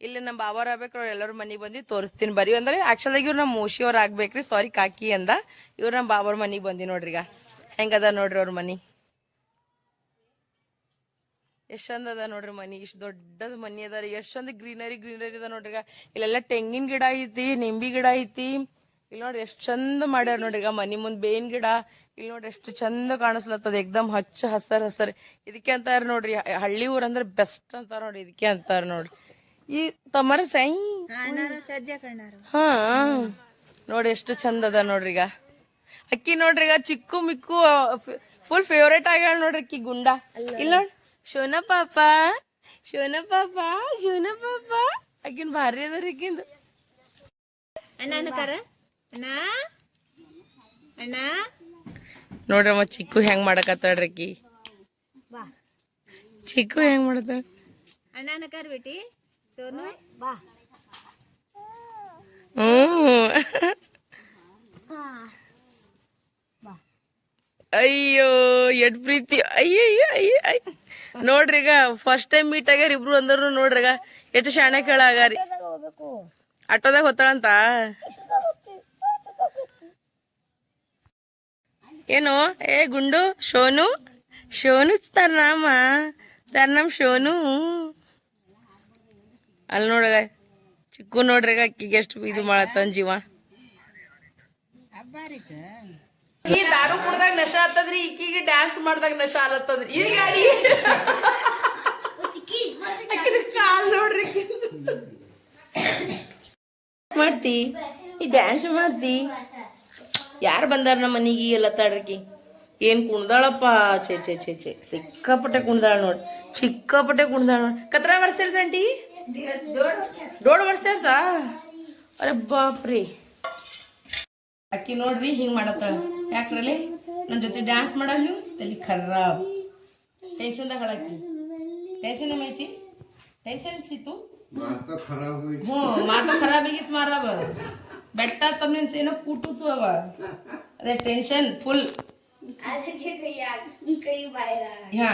Speaker 1: ಇಲ್ಲಿ ನಮ್ ಬಾಬಾರ್ ಆಗ್ಬೇಕ್ರಿ. ಅವ್ರ ಎಲ್ಲರ ಮನಿಗ್ ಬಂದಿ ತೋರಿಸ್ತೀನಿ ಬರೀ ಅಂದ್ರೆ. ಆಕ್ಚುಲಾಗಿ ಇವ್ರು ನಮ್ ಮೋಶಿಯವ್ರ ಆಗ್ಬೇಕ್ರಿ. ಸಾರಿ ಕಾಕಿ ಅಂದ. ಇವ್ರು ನಮ್ ಬಾಬಾರ್ ಮನಿಗ್ ಬಂದಿ ನೋಡ್ರಿ. ಈಗ ಹೆಂಗದ ನೋಡ್ರಿ ಅವ್ರ ಮನಿ. ಎಷ್ಟ್ ಚಂದ ಅದ ನೋಡ್ರಿ ಮನಿ. ಇಷ್ಟು ದೊಡ್ಡದ ಮನಿ ಅದ ರೀ. ಎಷ್ಟ್ ಚಂದ ಗ್ರೀನರಿ ಅದ ನೋಡ್ರಿ. ಇಲ್ಲೆಲ್ಲ ತೆಂಗಿನ ಗಿಡ ಐತಿ, ನಿಂಬಿ ಗಿಡ ಐತಿ. ಇಲ್ಲಿ ನೋಡ್ರಿ ಎಷ್ಟ್ ಚಂದ ಮಾಡ್ಯಾರ ನೋಡ್ರಿ. ಈಗ ಮನಿ ಮುಂದ್ ಬೇವಿನ ಗಿಡ. ಇಲ್ಲಿ ನೋಡ್ರಿ ಎಷ್ಟು ಚಂದ ಕಾಣಿಸ್ಲತ್ತದ. ಎಕ್ದಮ್ ಹಚ್ಚ ಹಸರ್. ಇದಕ್ಕೆ ಅಂತಾರ ನೋಡ್ರಿ ಹಳ್ಳಿ ಊರ್ ಅಂದ್ರೆ ಬೆಸ್ಟ್ ಅಂತಾರ ನೋಡ್ರಿ. ಇದಕ್ಕೆ ಅಂತಾರ ನೋಡ್ರಿ. ಈ ತಮ್ಮರ ಸೈ ಹಾ ನೋಡಿ ಎಷ್ಟು ಚಂದ ಅದ ನೋಡ್ರಿ. ಈಗ ಅಕ್ಕಿ ನೋಡ್ರಿ ಈಗ ಚಿಕ್ಕು ಮಿಕ್ಕು ಫುಲ್ ಫೇವ್ರೇಟ್ ಆಗ್ಯಾಳ ನೋಡ್ರಿ ಅಕ್ಕಿ ಗುಂಡ. ಇಲ್ಲ ನೋಡ್ ಶೋನಾ ಪಾಪ ಅಕ್ಕಿನ್ ಭಾರಿ ಅದ್ರಿ ಅಕ್ಕಿಂದು. ನೋಡ್ರಿ ಮತ್ ಚಿಕ್ಕು ಹೆಂಗ್ ಮಾಡಕತ್ತಾಳ್ರಿ ಅಕ್ಕಿ. ಚಿಕ್ಕು ಹೆಂಗ್ ಮಾಡತ್ತಾಳ. ಅಯ್ಯೋ ಎಟ್ ಪ್ರೀತಿ. ಅಯ್ಯಯ್ಯೋ ನೋಡ್ರಿ ಈಗ ಫಸ್ಟ್ ಟೈಮ್ ಮೀಟ್ ಆಗ್ಯಾರ ಇಬ್ರು ಅಂದ್ರು. ನೋಡ್ರಿಗ ಎಷ್ಟು ಶಾಣೆ ಕೇಳಾಗಾರಿ. ಆಟೋದಾಗ ಹೋತಾಳಂತ. ಏನು ಏ ಗುಂಡು ಶೋನು ತಾರ ನಾಮ್ ಶೋನು. ಅಲ್ಲಿ ನೋಡ್ರಿಗ ಚಿಕ್ಕು ನೋಡ್ರಿಗ ಅಕ್ಕಿಗೆ ಎಷ್ಟು ಇದು ಮಾಡತ್ತನ್ ಜೀವ. ಈ ದಾರು ಕುಡ್ದಾಗ ನಶಾ ಆತದ್ರಿ. ಈಕಿಗೆ ಡ್ಯಾನ್ಸ್ ಮಾಡ್ದಾಗ ನಶಾ ಆಲತ್ತದ್ರಿ. ಈ ಗಾಡಿ ಕಾಲ್ ನೋಡ್ರಿ ಮಾಡ್ತಿ ಈ ಡ್ಯಾನ್ಸ್ ಮಾಡ್ತಿ. ಯಾರು ಬಂದಾರ ನಮ್ಮ ಮನಿಗೆ ಎಲ್ಲ ತಾಡ್ರಿಕಿ. ಏನ್ ಕುಣ್ದಾಳಪ್ಪ. ಛೇ ಸಿಕ್ಕಾಪಟ್ಟೆ ಕುಣ್ದಾಳ ನೋಡ್. ಚಿಕ್ಕಾಪಟ್ಟೆ ಕುಣ್ದಾಳ ನೋಡ್. ಕತ್ರ ವರ್ಷ ಆಂಟಿ 1.5 ವರ್ಷ. ಅರೆ ಬಾಪ್ರಿ. ಅಕ್ಕಿ ನೋಡ್ರಿ ಹಿಂಗ್ ಮಾಡತ್ತಾಳ. ಯಾಕ್ರಲ್ಲಿ ನನ್ನ ಜೊತೆ ಡ್ಯಾನ್ಸ್ ಮಾಡಲ್ ನೀವು ತಲೆ ಖರಾಬ್. ಟೆನ್ಷನ್ದಾಗ ಹಾಳಾಕಿ. ಟೆನ್ಷನ್ ಮೇಚಿ टेन्शन छी तू
Speaker 3: माता खराब हुई
Speaker 1: हो माझं खराब आहे माराव बेटा તમને સેનો કૂટું છું હવે અરે ટેન્શન ફૂલ
Speaker 2: આજે કે કઈ બાયરા
Speaker 1: હા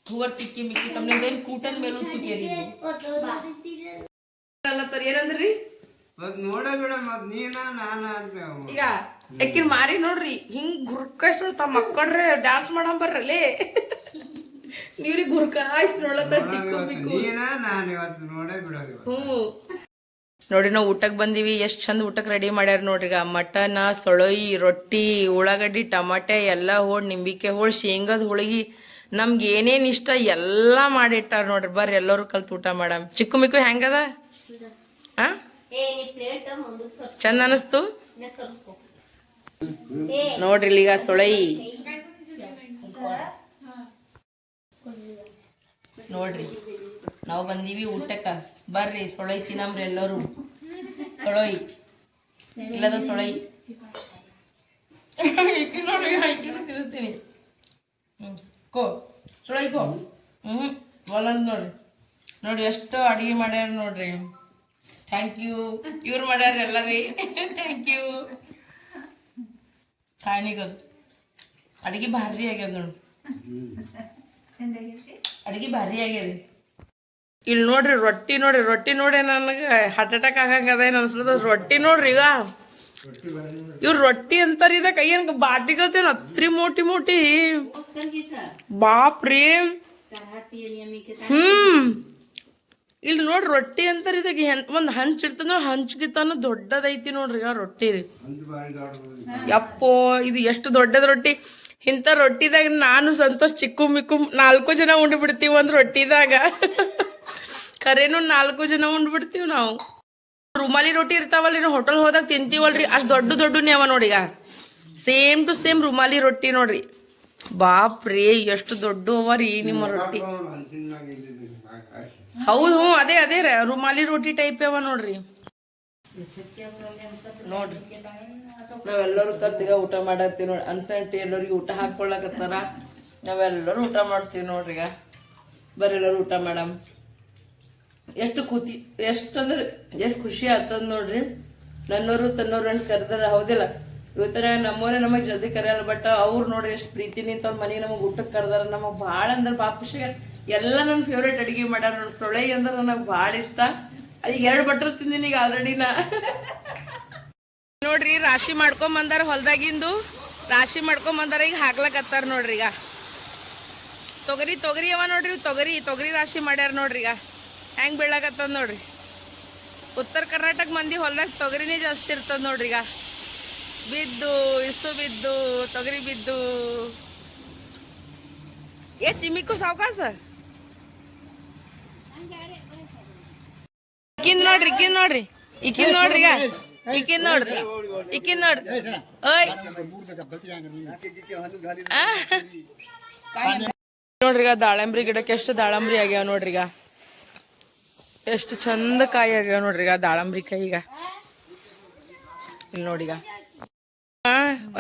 Speaker 1: ಹುವರ್ ಚಿಕ್ಕಿ ಮಿಕ್ಕಿ ತಮ್ಮನೆ ದೊಂದು ಕೂಟನ್ ಮೇಲೂ ಸುಕೇರಿ ಅಲ್ಲ ತರ್ ಏನಂದ್ರಿ
Speaker 3: ಮತ್ ನೋಡ ಬೇಡ ಮತ್ ನೀನ ನಾನ ಅಂತ
Speaker 1: ಈಗ ಎಕ್ಕಿನ ಮಾರಿ ನೋಡ್ರಿ ಹಿಂಗ್ ಗುರ್ಕಾಯ್ಸೋಳ್ ತಮ್ಮ ಮಕ್ಕಳ್ರೆ ಡ್ಯಾನ್ಸ್ ಮಾಡಂ ಬರ್ರಲ್ಲೇ ನೀವ್ರಿಗೆ ಗುರ್ಕಾಯ್ಸ್ ನೋಡತ್ತ ಚಿಕ್ಕ ಮಿಕ್ಕು
Speaker 3: ನೀನ ನಾನು ಇವತ್ತು ನೋಡೇ ಬಿಡೋದು
Speaker 1: ಹ್ಞೂ ನೋಡ್ರಿ ನಾವು ಊಟಕ್ಕೆ ಬಂದೀವಿ ಎಷ್ಟು ಚಂದ ಊಟಕ್ಕೆ ರೆಡಿ ಮಾಡ್ಯಾರ ನೋಡ್ರಿ ಈಗ ಮಟನ್ ಸೊಳಯಿ ರೊಟ್ಟಿ ಉಳ್ಳಾಗಡ್ಡಿ ಟಮಾಟೆ ಎಲ್ಲ ಹೋಳ್ ನಿಂಬಿಕೆ ಹೋಳ್ ಶೇಂಗದ ಹೋಳಿಗೆ ನಮ್ಗೆ ಏನೇನ್ ಇಷ್ಟ ಎಲ್ಲ ಮಾಡಿಟ್ಟಾರ ನೋಡ್ರಿ ಬರ್ರಿ ಎಲ್ಲರೂ ಕಲ್ತು ಊಟ ಮಾಡಮ್ ಚಿಕ್ಕು ಮಿಕ್ಕು ಹೆಂಗದ ಆ ಚಂದ ಅನಸ್ತು ನೋಡ್ರಿ ಈಗ ಸೊಳಯಿ ನೋಡ್ರಿ ನಾವು ಬಂದೀವಿ ಊಟಕ್ಕ ಬರ್ರಿ ಸೊಳೈ ತಿನ್ನಮ್ರಿ ಎಲ್ಲರೂ ಸೊಳೈ ಇಲ್ಲದ ಸೊಳೈ ನೋಡ್ರಿ ತಿನ್ನಿಸ್ತೀನಿ ಕೋ ಸೊಳೈ ಕೋ ಒಲ್ಲಂದ್ ನೋಡ್ರಿ ನೋಡಿ ಎಷ್ಟು ಅಡಿಗೆ ಮಾಡ್ಯಾರ ನೋಡ್ರಿ ಥ್ಯಾಂಕ್ ಯು ಇವ್ರು ಮಾಡ್ಯಾರ ಎಲ್ಲ ರೀ ಥ್ಯಾಂಕ್ ಯು ಕಾಣಿಗದು ಅಡಿಗೆ ಭಾರಿ ಆಗ್ಯದ ನೋಡಿ ಅಡಿಗೆ ಭಾರಿ ಆಗ್ಯದ ಇಲ್ಲಿ ನೋಡ್ರಿ ರೊಟ್ಟಿ ನೋಡಿ ನನಗೆ ಹಾರ್ಟ್ ಅಟ್ಯಾಕ್ ಆಗಂಗದ ಏನು ಅನ್ಸ್ಲದ ರೊಟ್ಟಿ ನೋಡ್ರಿ ಈಗ ಇವ್ರು ರೊಟ್ಟಿ ಅಂತಾರ ಇದ ಕೈಯನ್ ಬಾಟಿಗತ್ತೇನು ಹತ್ರಿ ಮೋಟಿ ಬಾಪ್ರಿ ಇಲ್ಲಿ ನೋಡ್ರಿ ರೊಟ್ಟಿ ಅಂತಾರ ಇದಾಗ ಒಂದ್ ಹಂಚ್ ಇರ್ತದ ನೋಡಿ ಹಂಚ್ಗಿತ್ತಾನು ದೊಡ್ಡದೈತಿ ನೋಡ್ರಿ ಈಗ ರೊಟ್ಟಿ ರೀ ಯಪ್ಪೋ ಇದು ಎಷ್ಟು ದೊಡ್ಡದ ರೊಟ್ಟಿ ಇಂಥ ರೊಟ್ಟಿದಾಗ ನಾನು ಸಂತೋಷ್ ಚಿಕ್ಕು ಮಿಕ್ಕು 4 ಜನ ಉಂಡು ಬಿಡ್ತೀವಿ ಒಂದ್ ರೊಟ್ಟಿದಾಗ ಖರೇನು 4 ಜನ ಉಂಡು ಬಿಡ್ತೀವಿ ನಾವು ರುಮಾಲಿ ರೊಟ್ಟಿ ಇರ್ತಾವಲ್ರಿ ನಾವು ಹೋಟೆಲ್ ಹೋದಾಗ ತಿಂತೀವಲ್ರಿ ಅಷ್ಟ್ ದೊಡ್ಡನೇ ಅವ ನೋಡಿ ಈಗ ಸೇಮ್ ಟು ಸೇಮ್ ರುಮಾಲಿ ರೊಟ್ಟಿ ನೋಡ್ರಿ ಬಾಪ್ರೇ ಎಷ್ಟು ದೊಡ್ಡ ಅವ ರೀ ನಿಮ್ಮ ರೊಟ್ಟಿ ಹೌದು ಅದೇ ರುಮಾಲಿ ರೊಟ್ಟಿ ಟೈಪ್ ಅವ ನೋಡ್ರಿ ನಾವೆಲ್ಲರೂ ಕರ್ತಿಗ ಊಟ ಮಾಡತ್ತೀವಿ ನೋಡಿ ಅನ್ಸಂಟಿ ಎಲ್ಲರಿಗೆ ಊಟ ಹಾಕೊಳ್ಳಕತ್ತಾರ ನಾವೆಲ್ಲರೂ ಊಟ ಮಾಡ್ತೀವಿ ನೋಡ್ರಿ ಈಗ ಬರ್ರಿ ಎಲ್ಲರೂ ಊಟ ಮಾಡಮ್ ಎಷ್ಟು ಖುಷಿ ಆಗ್ತದ ನೋಡ್ರಿ ನನ್ನೋರು ತನ್ನೋರು ಅಂತ ಕರೆದಾರ ಹೌದಿಲ್ಲ ಇವತ್ತರ ನಮ್ಮವರೇ ನಮಗೆ ಜಲ್ದಿ ಕರೆಯಲ್ಲ ಬಟ್ ಅವ್ರು ನೋಡ್ರಿ ಎಷ್ಟು ಪ್ರೀತಿ ನಿಂತ ಮನೆಗೆ ನಮಗೆ ಊಟಕ್ಕೆ ಕರೆದಾರ ನಮಗೆ ಭಾಳ ಅಂದ್ರೆ ಭಾಳ ಖುಷಿ ಎಲ್ಲ ನನ್ನ ಫೇವ್ರೇಟ್ ಅಡಿಗೆ ಮಾಡ್ಯಾರ ನೋಡಿ ಸೊಳೈ ಅಂದ್ರೆ ನನಗೆ ಭಾಳ ಇಷ್ಟ ಅದೀಗ 2 ಬಟ್ರ್ ತಿಂದಿನಿ ಈಗ ಆಲ್ರೆಡಿನ ನೋಡ್ರಿ ರಾಶಿ ಮಾಡ್ಕೊಂಬಂದಾರ ಹೊಲ್ದಾಗಿಂದು ರಾಶಿ ಮಾಡ್ಕೊಂಬಂದಾರ ಈಗ ಹಾಕ್ಲಕತ್ತಾರ ನೋಡ್ರಿ ಈಗ ತೊಗರಿ ಅವ ನೋಡ್ರಿ ತೊಗರಿ ರಾಶಿ ಮಾಡ್ಯಾರ ನೋಡ್ರಿ ಈಗ ಹೆಂಗ್ ಬೀಳಕತ್ತದ ನೋಡ್ರಿ ಉತ್ತರ ಕರ್ನಾಟಕ ಮಂದಿ ಹೊಲ್ದಾಗ ತೊಗರಿನೇ ಜಾಸ್ತಿ ಇರ್ತದ ನೋಡ್ರಿ ಈಗ ಬಿದ್ದು ಬಿದ್ದು ತೊಗರಿ ಬಿದ್ದು ಚಿಮ್ಮಿಕ್ಕು ಸಾವ್ಕಾಸ ಇಕ್ಕಿಂದ್ ನೋಡ್ರಿ ಈಗ ನೋಡ್ರಿ ಓಯ್ ನೋಡ್ರಿ ಈಗ ದಾಳಂಬ್ರಿ ಗಿಡಕ್ಕೆ ಎಷ್ಟು ದಾಳಂಬ್ರಿ ಆಗ್ಯಾವ ನೋಡ್ರಿ ಈಗ ಎಷ್ಟು ಚಂದ ಕಾಯಿ ಆಗ್ಯಾವ ನೋಡ್ರಿ ಈಗ ದಾಳಂಬ್ರಿ ಕಾಯಿ ಈಗ ಇಲ್ಲಿ ನೋಡಿಗ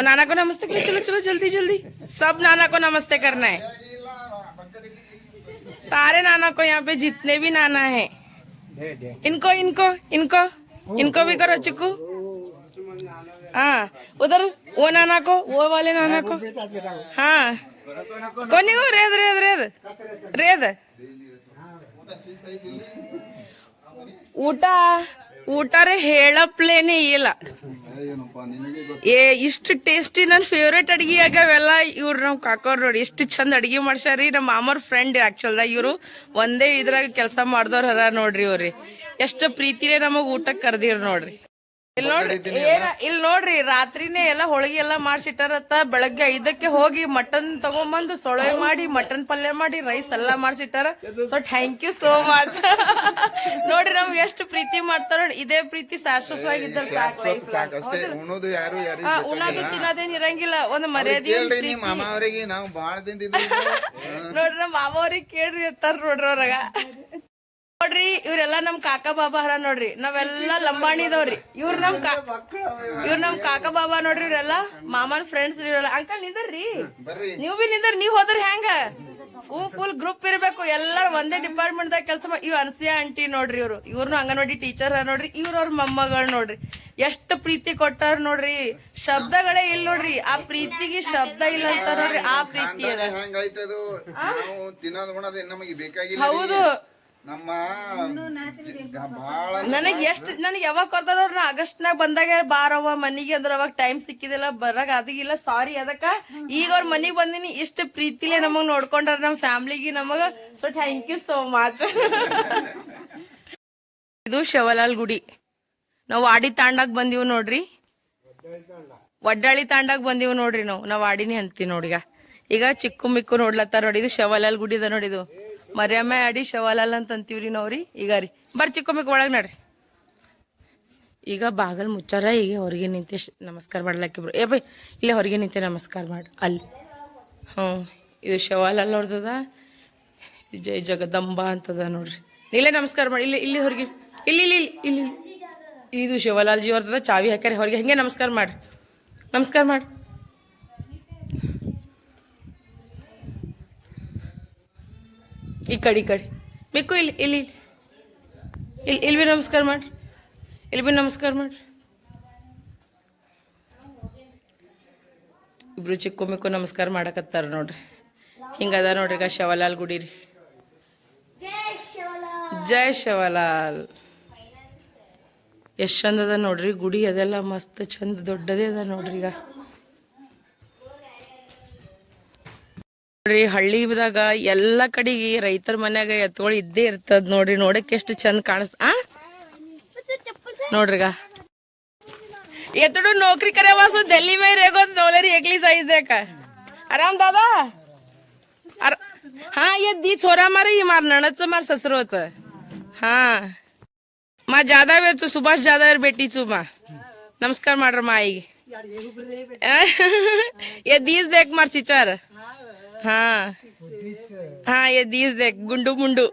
Speaker 1: नाना को नमस्ते करो चलो जल्दी सब नाना को नमस्ते करना है सारे नाना को यहाँ पे जितने भी नाना है इनको भी करो चिक्कू हाँ उधर वो नाना को वो वाले नाना को हाँ कोनी को रेद ಊಟ ರೇ ಹೇಳಪ್ಲೇನೆ ಇಲ್ಲ ಇಷ್ಟು ಟೇಸ್ಟಿ ನನ್ನ ಫೇವ್ರೇಟ್ ಅಡಿಗೆ ಆಗ್ಯಾವೆಲ್ಲ ಇವ್ರು ನಮ್ ಕಾಕೋರ್ ನೋಡಿ ಎಷ್ಟು ಚಂದ ಅಡಿಗೆ ಮಾಡ್ಸ್ಯಾರಿ ನಮ್ಮ ಮಾಮವ್ರ ಫ್ರೆಂಡ್ ಆಕ್ಚುಲ್ದಾಗ ಇವ್ರು ಒಂದೇ ಇದ್ರಾಗ ಕೆಲಸ ಮಾಡ್ದವ್ರ ಹರ ನೋಡ್ರಿ ಇವ್ರಿ ಎಷ್ಟು ಪ್ರೀತಿನೇ ನಮಗ್ ಊಟಕ್ಕೆ ಕರ್ದಿರ್ ನೋಡ್ರಿ ಇಲ್ಲಿ ನೋಡ್ರಿ ರಾತ್ರಿನೇ ಎಲ್ಲ ಹೋಳಿಗೆ ಎಲ್ಲ ಮಾಡ್ಸಿಟ್ಟಾರತ್ತ ಬೆಳಗ್ಗೆ 5ಕ್ಕೆ ಹೋಗಿ ಮಟನ್ ತಗೊಂಬಂದು ಸೊಳೆ ಮಾಡಿ ಮಟನ್ ಪಲ್ಯ ಮಾಡಿ ರೈಸ್ ಎಲ್ಲ ಮಾಡ್ಸಿಟ್ಟಾರ so thank you so much ನೋಡ್ರಿ ನಮ್ಗೆ ಎಷ್ಟು ಪ್ರೀತಿ ಮಾಡ್ತಾರ ಇದೇ ಪ್ರೀತಿ ಶಾಶ್ವತವಾಗಿದ್ದ ಉಣ್ಣೋದು ತಿನ್ನೋದೇನ್ ಇರಂಗಿಲ್ಲ ಒಂದು ಮರ್ಯಾದೆ ನೋಡ್ರಿ ನಮ್ಮ ಮಾಮವ್ರಿಗೆ ಕೇಳ್ರಿ ಇರ್ತಾರ ನೋಡ್ರಿ ಅವ್ರಾಗ ನೋಡ್ರಿ ಇವ್ರೆಲ್ಲಾ ನಮ್ ಕಾಕಾ ಬಾಬಾ ಹರ ನೋಡ್ರಿ ನಾವೆಲ್ಲಾ ಲಂಬಾಣಿದವ್ರಿ ಇವ್ರ ನಮ್ ಕಾಕಾ ಬಾಬಾ ನೋಡ್ರಿ ಇವ್ರೆಲ್ಲಾ ಮಾಮನ್ ಫ್ರೆಂಡ್ಸ್ ಇವ್ರೆಲ್ಲ ಅಂಕಲ್ ನಿಂದರ್ರಿ ನೀವು ಬಿ ನಿಂದರ್ ನೀವ್ ಹೋದ್ರಿ ಹೆಂಗ ಫುಲ್ ಗ್ರೂಪ್ ಇರ್ಬೇಕು ಎಲ್ಲಾರು ಒಂದೇ ಡಿಪಾರ್ಟ್ಮೆಂಟ್ ದಾಗ ಕೆಲಸ ಮಾಡಿ. ಇವ್ ಅನ್ಸಿಯಾ ಆಂಟಿ ನೋಡ್ರಿ, ಇವ್ರನ್ನು ಅಂಗನವಾಡಿ ಟೀಚರ್ ನೋಡ್ರಿ, ಅವ್ರ ಮೊಮ್ಮಗಳು ನೋಡ್ರಿ, ಎಷ್ಟು ಪ್ರೀತಿ ಕೊಟ್ಟಾರ ನೋಡ್ರಿ. ಶಬ್ದಗಳೇ ಇಲ್ಲ ನೋಡ್ರಿ, ಆ ಪ್ರೀತಿಗೆ ಶಬ್ದ ಇಲ್ಲ ಅಂತ ನೋಡ್ರಿ. ಆ ಪ್ರೀತಿ ಅದ. ಹೌದು, ನನಗ್ ಯಾವಾಗ ಕೊಡ್ತಾರ ನಾ ಆಗಸ್ಟ್ನಾಗ ಬಂದಾಗ ಬಾರವ್ವ ಮನಿಗೆ ಅಂದ್ರ ಅವಾಗ ಟೈಮ್ ಸಿಕ್ಕಿದಿಲ್ಲ ಬರಾಗ ಅದಿಗಿಲ್ಲ, ಸಾರಿ ಅದಕ್ಕ. ಈಗ ಅವ್ರ ಮನಿಗ್ ಬಂದಿನಿ, ಇಷ್ಟ ಪ್ರೀತಿಲೇ ನಮಗ್ ನೋಡ್ಕೊಂಡ್ರ ನಮ್ ಫ್ಯಾಮ್ಲಿಗೆ ನಮಗ. So thank you so much. ಇದು ಶಿವಲಾಲ್ ಗುಡಿ. ನಾವು ವಾಡಿ ತಾಂಡಾಗ ಬಂದಿವ್ ನೋಡ್ರಿ, ವಡ್ಡಾಳಿ ತಾಂಡಾಗ ಬಂದಿವ್ ನೋಡ್ರಿ. ನಾವ್ ವಾಡಿನಿ ಅಂತೀವಿ ನೋಡಿ. ಈಗ ಚಿಕ್ಕು ಮಿಕ್ಕು ನೋಡ್ಲತ್ತಾರ ನೋಡಿ. ಇದು ಶಿವಲಾಲ್ ಗುಡಿ ಅದ ನೋಡಿ. ಇದು ಮರ್ಯಾಮ ಆಡಿ ಶಿವಲಾಲ್ ಅಂತ ಅಂತೀವ್ರಿ ನಾವ್ರಿ. ಈಗ ರೀ ಬರ್ರಿ ಚಿಕ್ಕು ಮಿಕ್ಕು ಒಳಗ್ ನೋಡ್ರಿ. ಈಗ ಬಾಗಲ್ ಮುಚ್ಚಾರ. ಈಗ ಹೊರಗೆ ನಿಂತೆ ನಮಸ್ಕಾರ ಮಾಡ್ಲಕ್ಕಿಬ್ರು. ಬೈ ಇಲ್ಲೇ ಹೊರಗೆ ನಿಂತೆ ನಮಸ್ಕಾರ ಮಾಡಿ ಅಲ್ಲಿ. ಇದು ಶಿವಲಾಲ್ ಅವ್ರದದ. ಜೈ ಜಗದಂಬಾ ಅಂತದ ನೋಡ್ರಿ. ಇಲ್ಲೇ ನಮಸ್ಕಾರ ಮಾಡಿ. ಇಲ್ಲಿ ಹೊರಗೆ ಇಲ್ಲಿ ಇಲ್ಲಿ ಇಲ್ಲಿ ಇದು ಶಿವಲಾಲ್ಜಿ ಅವ್ರದದ. ಚಾವಿ ಹಾಕ್ಯಾರ ಹೊರಗೆ. ಹಂಗೆ ನಮಸ್ಕಾರ ಮಾಡ್ರಿ. ನಮಸ್ಕಾರ ಮಾಡಿ. ಈ ಕಡೆ ಮಿಕ್ಕು ಇಲ್ಲಿ ಇಲ್ಲಿ ಇಲ್ಲಿ ಇಲ್ಲಿ ಬಿ ನಮಸ್ಕಾರ ಮಾಡ್ರಿ. ಇಲ್ಲಿ ಬಿ ನಮಸ್ಕಾರ ಮಾಡ್ರಿ. ಇಬ್ರು ಚಿಕ್ಕು ಮಿಕ್ಕು ನಮಸ್ಕಾರ ಮಾಡಕತ್ತಾರ ನೋಡ್ರಿ. ಹಿಂಗದ ನೋಡ್ರಿ. ಈಗ ಶಿವಲಾಲ್ ಗುಡಿ ರೀ. ಜೈ ಶಿವಲಾಲ್. ಎಷ್ಟು ಚಂದ ಅದ ನೋಡ್ರಿ ಗುಡಿ. ಅದೆಲ್ಲ ಮಸ್ತ್ ಚಂದ ದೊಡ್ಡದೇ ಅದ ನೋಡ್ರಿ. ಈಗ ನೋಡ್ರಿ ಹಳ್ಳಿದಾಗ ಎಲ್ಲಾ ಕಡೆಗೆ ರೈತರ ಮನ್ಯಾಗ ಎತ್ತುಗಳು ಇದ್ದೇ ಇರ್ತದ ನೋಡ್ರಿ. ನೋಡಕ್ ಎಷ್ಟು ಚಂದ ಕಾಣಿಸ್ತ ನೋಡ್ರಿಗ. ಎತ್ತಡು नौकरी करे वासु दिल्ली में रहेगो तो डॉलर एकली साइज का आराम दादा. हाँ ये दी छोरा मारे ये मार नणच मार ससरोच. हाँ मा ज्यादा वेळ तू सुभाष ज्यादा वेळ बेटी चू मा नमस्कार ಮಾಡ್ರ ಮಾಯಿಗೆ. ये दीस देख मार चिचार. हाँ हाँ ये दीस देख गुंडू मुंडू.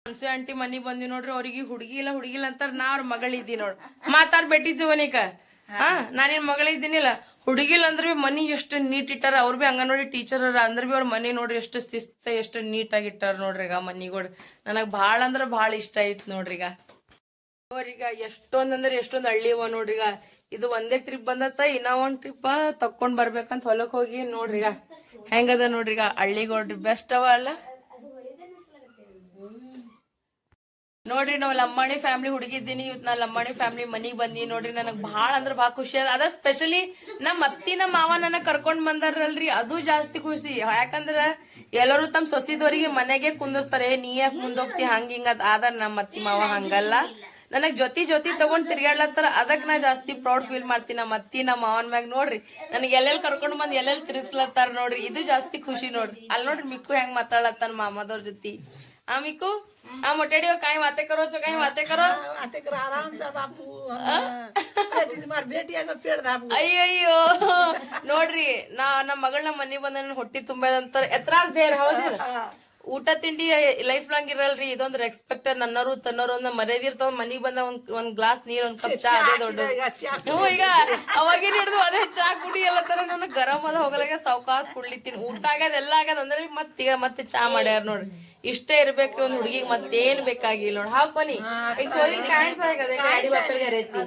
Speaker 1: ಅನ್ಸೆ ಆಂಟಿ ಮನಿ ಬಂದಿ ನೋಡ್ರಿ. ಅವ್ರಿಗೆ ಹುಡುಗಿ ಇಲ್ಲ ಅಂತಾರ. ನಾ ಅವ್ರ ಮಗಳಿದ್ದಿ ನೋಡ್ ಮಾತಾರ್ ಬೇಟಿ ಜೀವನಿಕ. ಹಾ ನಾನೇನ್ ಮಗಳಿದ್ದೀನಿಲ್ಲ. ಹುಡುಗಿಲ್ ಅಂದ್ರ ಬಿ ಮನಿ ಎಷ್ಟು ನೀಟ್ ಇಟ್ಟಾರ. ಅವ್ರ ಬಿ ಅಂಗನವಾಡಿ ಟೀಚರ್ ಅಂದ್ರ ಬಿ ಅವ್ರ ಮನಿ ನೋಡ್ರಿ ಎಷ್ಟು ಶಿಸ್ತ ಎಷ್ಟು ನೀಟ್ ಆಗಿ ಇಟ್ಟಾರ ನೋಡ್ರಿ. ಈಗ ಮನಿಗಳು ನನಗ್ ಭಾಳ ಅಂದ್ರ ಭಾಳ ಇಷ್ಟ ಐತ್ ನೋಡ್ರಿ. ಈಗ ಅವ್ರೀಗ ಎಷ್ಟೊಂದ್ ಹಳ್ಳಿ ಅವ ನೋಡ್ರಿ. ಈಗ ಇದು ಒಂದೇ ಟ್ರಿಪ್ ಬಂದತ್ತ. ಇನ್ನ ಒಂದ್ ಟ್ರಿಪ್ ತಕೊಂಡ್ ಬರ್ಬೇಕಂತ ಹೊಲಕ್ ಹೋಗಿ ನೋಡ್ರಿ. ಈಗ ಹೆಂಗದ ನೋಡ್ರಿ. ಈಗ ಹಳ್ಳಿಗಳ್ರಿ ಬೆಸ್ಟ್ ಅವ ಅಲ್ಲ ನೋಡ್ರಿ. ನಾವ್ ಲಂಬಾಣಿ ಫ್ಯಾಮಿಲಿ ಹುಡುಗಿದ್ದೀನಿ. ಇವತ್ ನಾ ಲಂಬಾಣಿ ಫ್ಯಾಮಿಲಿ ಮನಿಗ್ ಬಂದಿ ನೋಡ್ರಿ. ನನಗ್ ಭಾಳ ಅಂದ್ರ ಭಾಳ ಖುಷಿ ಅದ. ಅದ ಸ್ಪೆಷಲಿ ನಮ್ ಅತ್ತಿ ನಮ್ಮ ಮಾವ ನನಗ್ ಕರ್ಕೊಂಡ್ ಬಂದಾರಲ್ರಿ, ಅದು ಜಾಸ್ತಿ ಖುಷಿ. ಯಾಕಂದ್ರ ಎಲ್ಲರೂ ತಮ್ಮ ಸೊಸಿದವರಿಗೆ ಮನೆಗೆ ಕುಂದರ್ಸ್ತಾರೆ. ನೀ ಯಾಕೆ ಮುಂದೋಗ್ತಿ ಹಂಗ ಹಿಂಗ. ಆದ್ರ ನಮ್ಮ ಅತ್ತಿ ಮಾವ ಹಂಗಲ್ಲ. ನನಗ್ ಜೊತಿ ತಗೊಂಡ್ ತಿರ್ಗಾಡ್ಲತ್ತಾರ. ಅದಕ್ ನಾ ಜಾಸ್ತಿ ಪ್ರೌಡ್ ಫೀಲ್ ಮಾಡ್ತೀನಿ. ನಮ್ಮ ಅತ್ತಿ ನಮ್ಮ ಮಾವನ್ ಮ್ಯಾಗ ನೋಡ್ರಿ. ನನಗ್ ಎಲ್ಲೆಲ್ಲಿ ಕರ್ಕೊಂಡ್ ಬಂದ್ ಎಲ್ಲೆಲ್ಲಿ ತಿರ್ಗಿಸ್ಲತ್ತಾರ ನೋಡ್ರಿ. ಇದು ಜಾಸ್ತಿ ಖುಷಿ ನೋಡ್ರಿ. ಅಲ್ಲಿ ನೋಡ್ರಿ ಮಿಕ್ಕು ಹೆಂಗ್ ಮಾತಾಡ್ಲತ್ತಾನ ಮಾಮದವ್ರ ಜೊತೆ. ಆ ಮಿಕ್ಕು ಆ ಮೊಟ್ಟೆಡಿಯೋ ಕಾಯಿ ಮಾತೆ ಕರೋ ಕಾಯಿ ಮಾತೆ ಕರೋ
Speaker 4: आराम से बापू मार बेटी है तो पेड़ दापू.
Speaker 1: ಅಯ್ಯಯ್ಯೋ ನೋಡ್ರಿ. ನಮ್ಮ ಮಗಳನ್ನ ಮನಿ ಬಂದ ಹೊಟ್ಟಿ ತುಂಬದಂತಾರ. ಎತ್ರಾಸ್ ದೇರ್ ಹೌದಿಲ್ಲ. ಊಟ ತಿಂಡಿ ಲೈಫ್ ಲಾಂಗ್ ಇರಲ್ರಿ. ಇದೊಂದ್ ರೆಸ್ಪೆಕ್ಟ್. ನನ್ನರು ತನ್ನೋರು ಒಂದ್ ಮರ್ಯಾದೆ ಇರ್ತಾವ. ಮನಿಗ್ ಬಂದ ಒಂದ್ ಗ್ಲಾಸ್ ನೀರ್ ಒಂದ್ ಕಪ್ ಚಾ ಅದೇ ದೊಡ್ಡ. ಈಗ ಅವಾಗಿನ ಹಿಡಿದು ಅದೇ ಚಾ ಕುಡಿ ಎಲ್ಲ ತರ. ನನಗ್ ಗರಂ ಅದ ಹೋಗಲಾಗ ಸಾವ್ಕಾಸ್ ಕುಡ್ಲಿತ್ತೀನಿ. ಊಟ ಆಗ್ಯದ ಎಲ್ಲ ಆಗ್ಯದ ಅಂದ್ರೆ ಮತ್ತೆ ಚಾ ಮಾಡ್ಯಾರ ನೋಡ್ರಿ. ಇಷ್ಟೇ ಇರ್ಬೇಕ್ರಿ ಒಂದ್ ಹುಡುಗಿಗೆ. ಮತ್ತೇನ್ ಬೇಕಾಗಿಲ್ಲ ನೋಡ್. ಹಾಕೋನಿ ಈಗ ಚೋರಿ ಕ್ಯಾನ್ಸ್ ಆಗದೆ ಗಾಡಿ ಬಾಪಲ್ಗೆ ರೀತಿ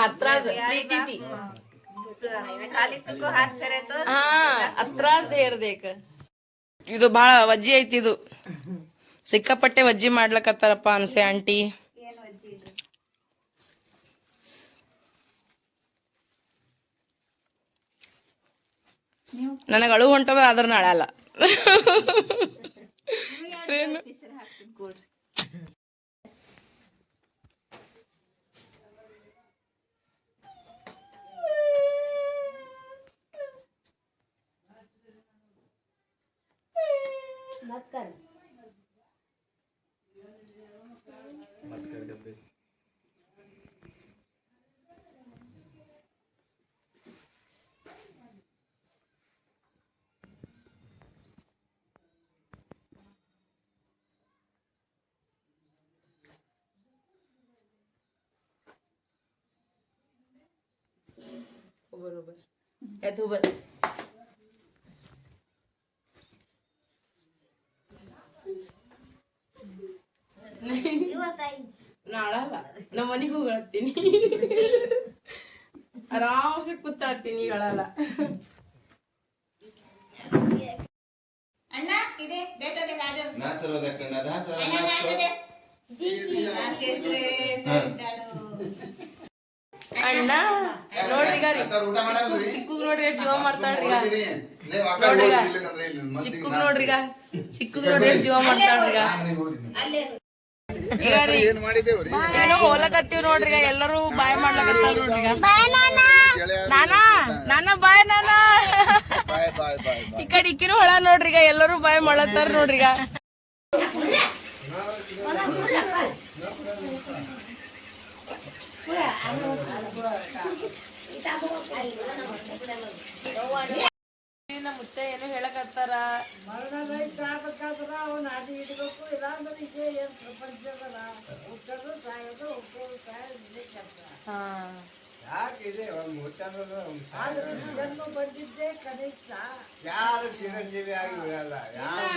Speaker 1: ಅತ್ರಾಜ್ ಪ್ರೀತಿ. ಹಾ ಅತ್ರಾಜ್ ದೇರ್ ದೇಕ. ಇದು ಬಾಳ ವಜ್ಜಿ ಐತಿ. ಇದು ಸಿಕ್ಕಾಪಟ್ಟೆ ವಜ್ಜಿ ಮಾಡ್ಲಕತ್ತಾರಪ್ಪ ಅನ್ಸೆ ಆಂಟಿ. ನನಗ ಅಳು ಹೊಂಟದ ಆದ್ರ ನಾಳಲ್ಲ.
Speaker 2: मत कर.
Speaker 1: बरोबर. ನಾಳಲ್ಲ ನಮ್ಮ ಮನಿಗೆ ಹೋಗಿ ಹೇಳ್ತೀನಿ ಆರಾಮ್ಸೆ ಕೂತಾಡ್ತೀನಿ ಈಗ ಅಳಲ್ಲ ಅಣ್ಣ ನೋಡ್ರಿ ಈಗ ಚಿಕ್ಕಗ್ ನೋಡ್ರಿ ಜೀವ ಮಾಡ್ತಾಳ್ರಿ ಈಗ ನೋಡ್ರಿಗ ಚಿಕ್ಕಗ್ ನೋಡ್ರಿಗ ಚಿಕ್ಕಗ್ ನೋಡ್ರಿ ಜೀವ ಮಾಡ್ತಾಳ್ರಿಗ ಈಗ ರೀ ಏನೋ ಹೋಲಕತ್ತೀವ್ ನೋಡ್ರಿಗ ಎಲ್ಲರೂ ಬಾಯ್ ಮಾಡ್ಲಕತ್ತಾರ ನೋಡ್ರಿಗ ನಾನಾ ನಾನಾ ಬಾಯ್ ನಾನಾ ಈ ಕಡೆ ಇಕ್ಕಿನೂ ಹೊಳ ನೋಡ್ರಿಗ ಎಲ್ಲರೂ ಬಾಯ್ ಮಾಡತ್ತಾರ ನೋಡ್ರಿಗ ನಮ್ಮ ಮುತ್ತೆ ಏನು ಹೇಳಕತ್ತಾರ
Speaker 4: ಮರಣ ರೈತ ಆಗ್ಬೇಕಾದ್ರ ಅವ್ನ ಅಡಿ ಇಡ್ಬೇಕು ಇಲ್ಲಾಂದ್ರೆ ಇದೇ ಏನ್ ಪ್ರಪಂಚದಲ್ಲ ಹುಟ್ಟೋದು ಸಾಯೋದು ಹುಟ್ಟೋದು ಸಾಯೋದು ಇದೇ ಕೆಲಸ
Speaker 3: ಯಾಕಿದೆ ಒಂದು ಹುಟ್ಟದ
Speaker 4: ಜನ್ಮ ಬಂದಿದ್ದೆ ಕನಿಷ್ಠ
Speaker 3: ಯಾರು ಚಿರಂಜೀವಿ ಆಗಿ ಬಿಡಲ್ಲ ಯಾರು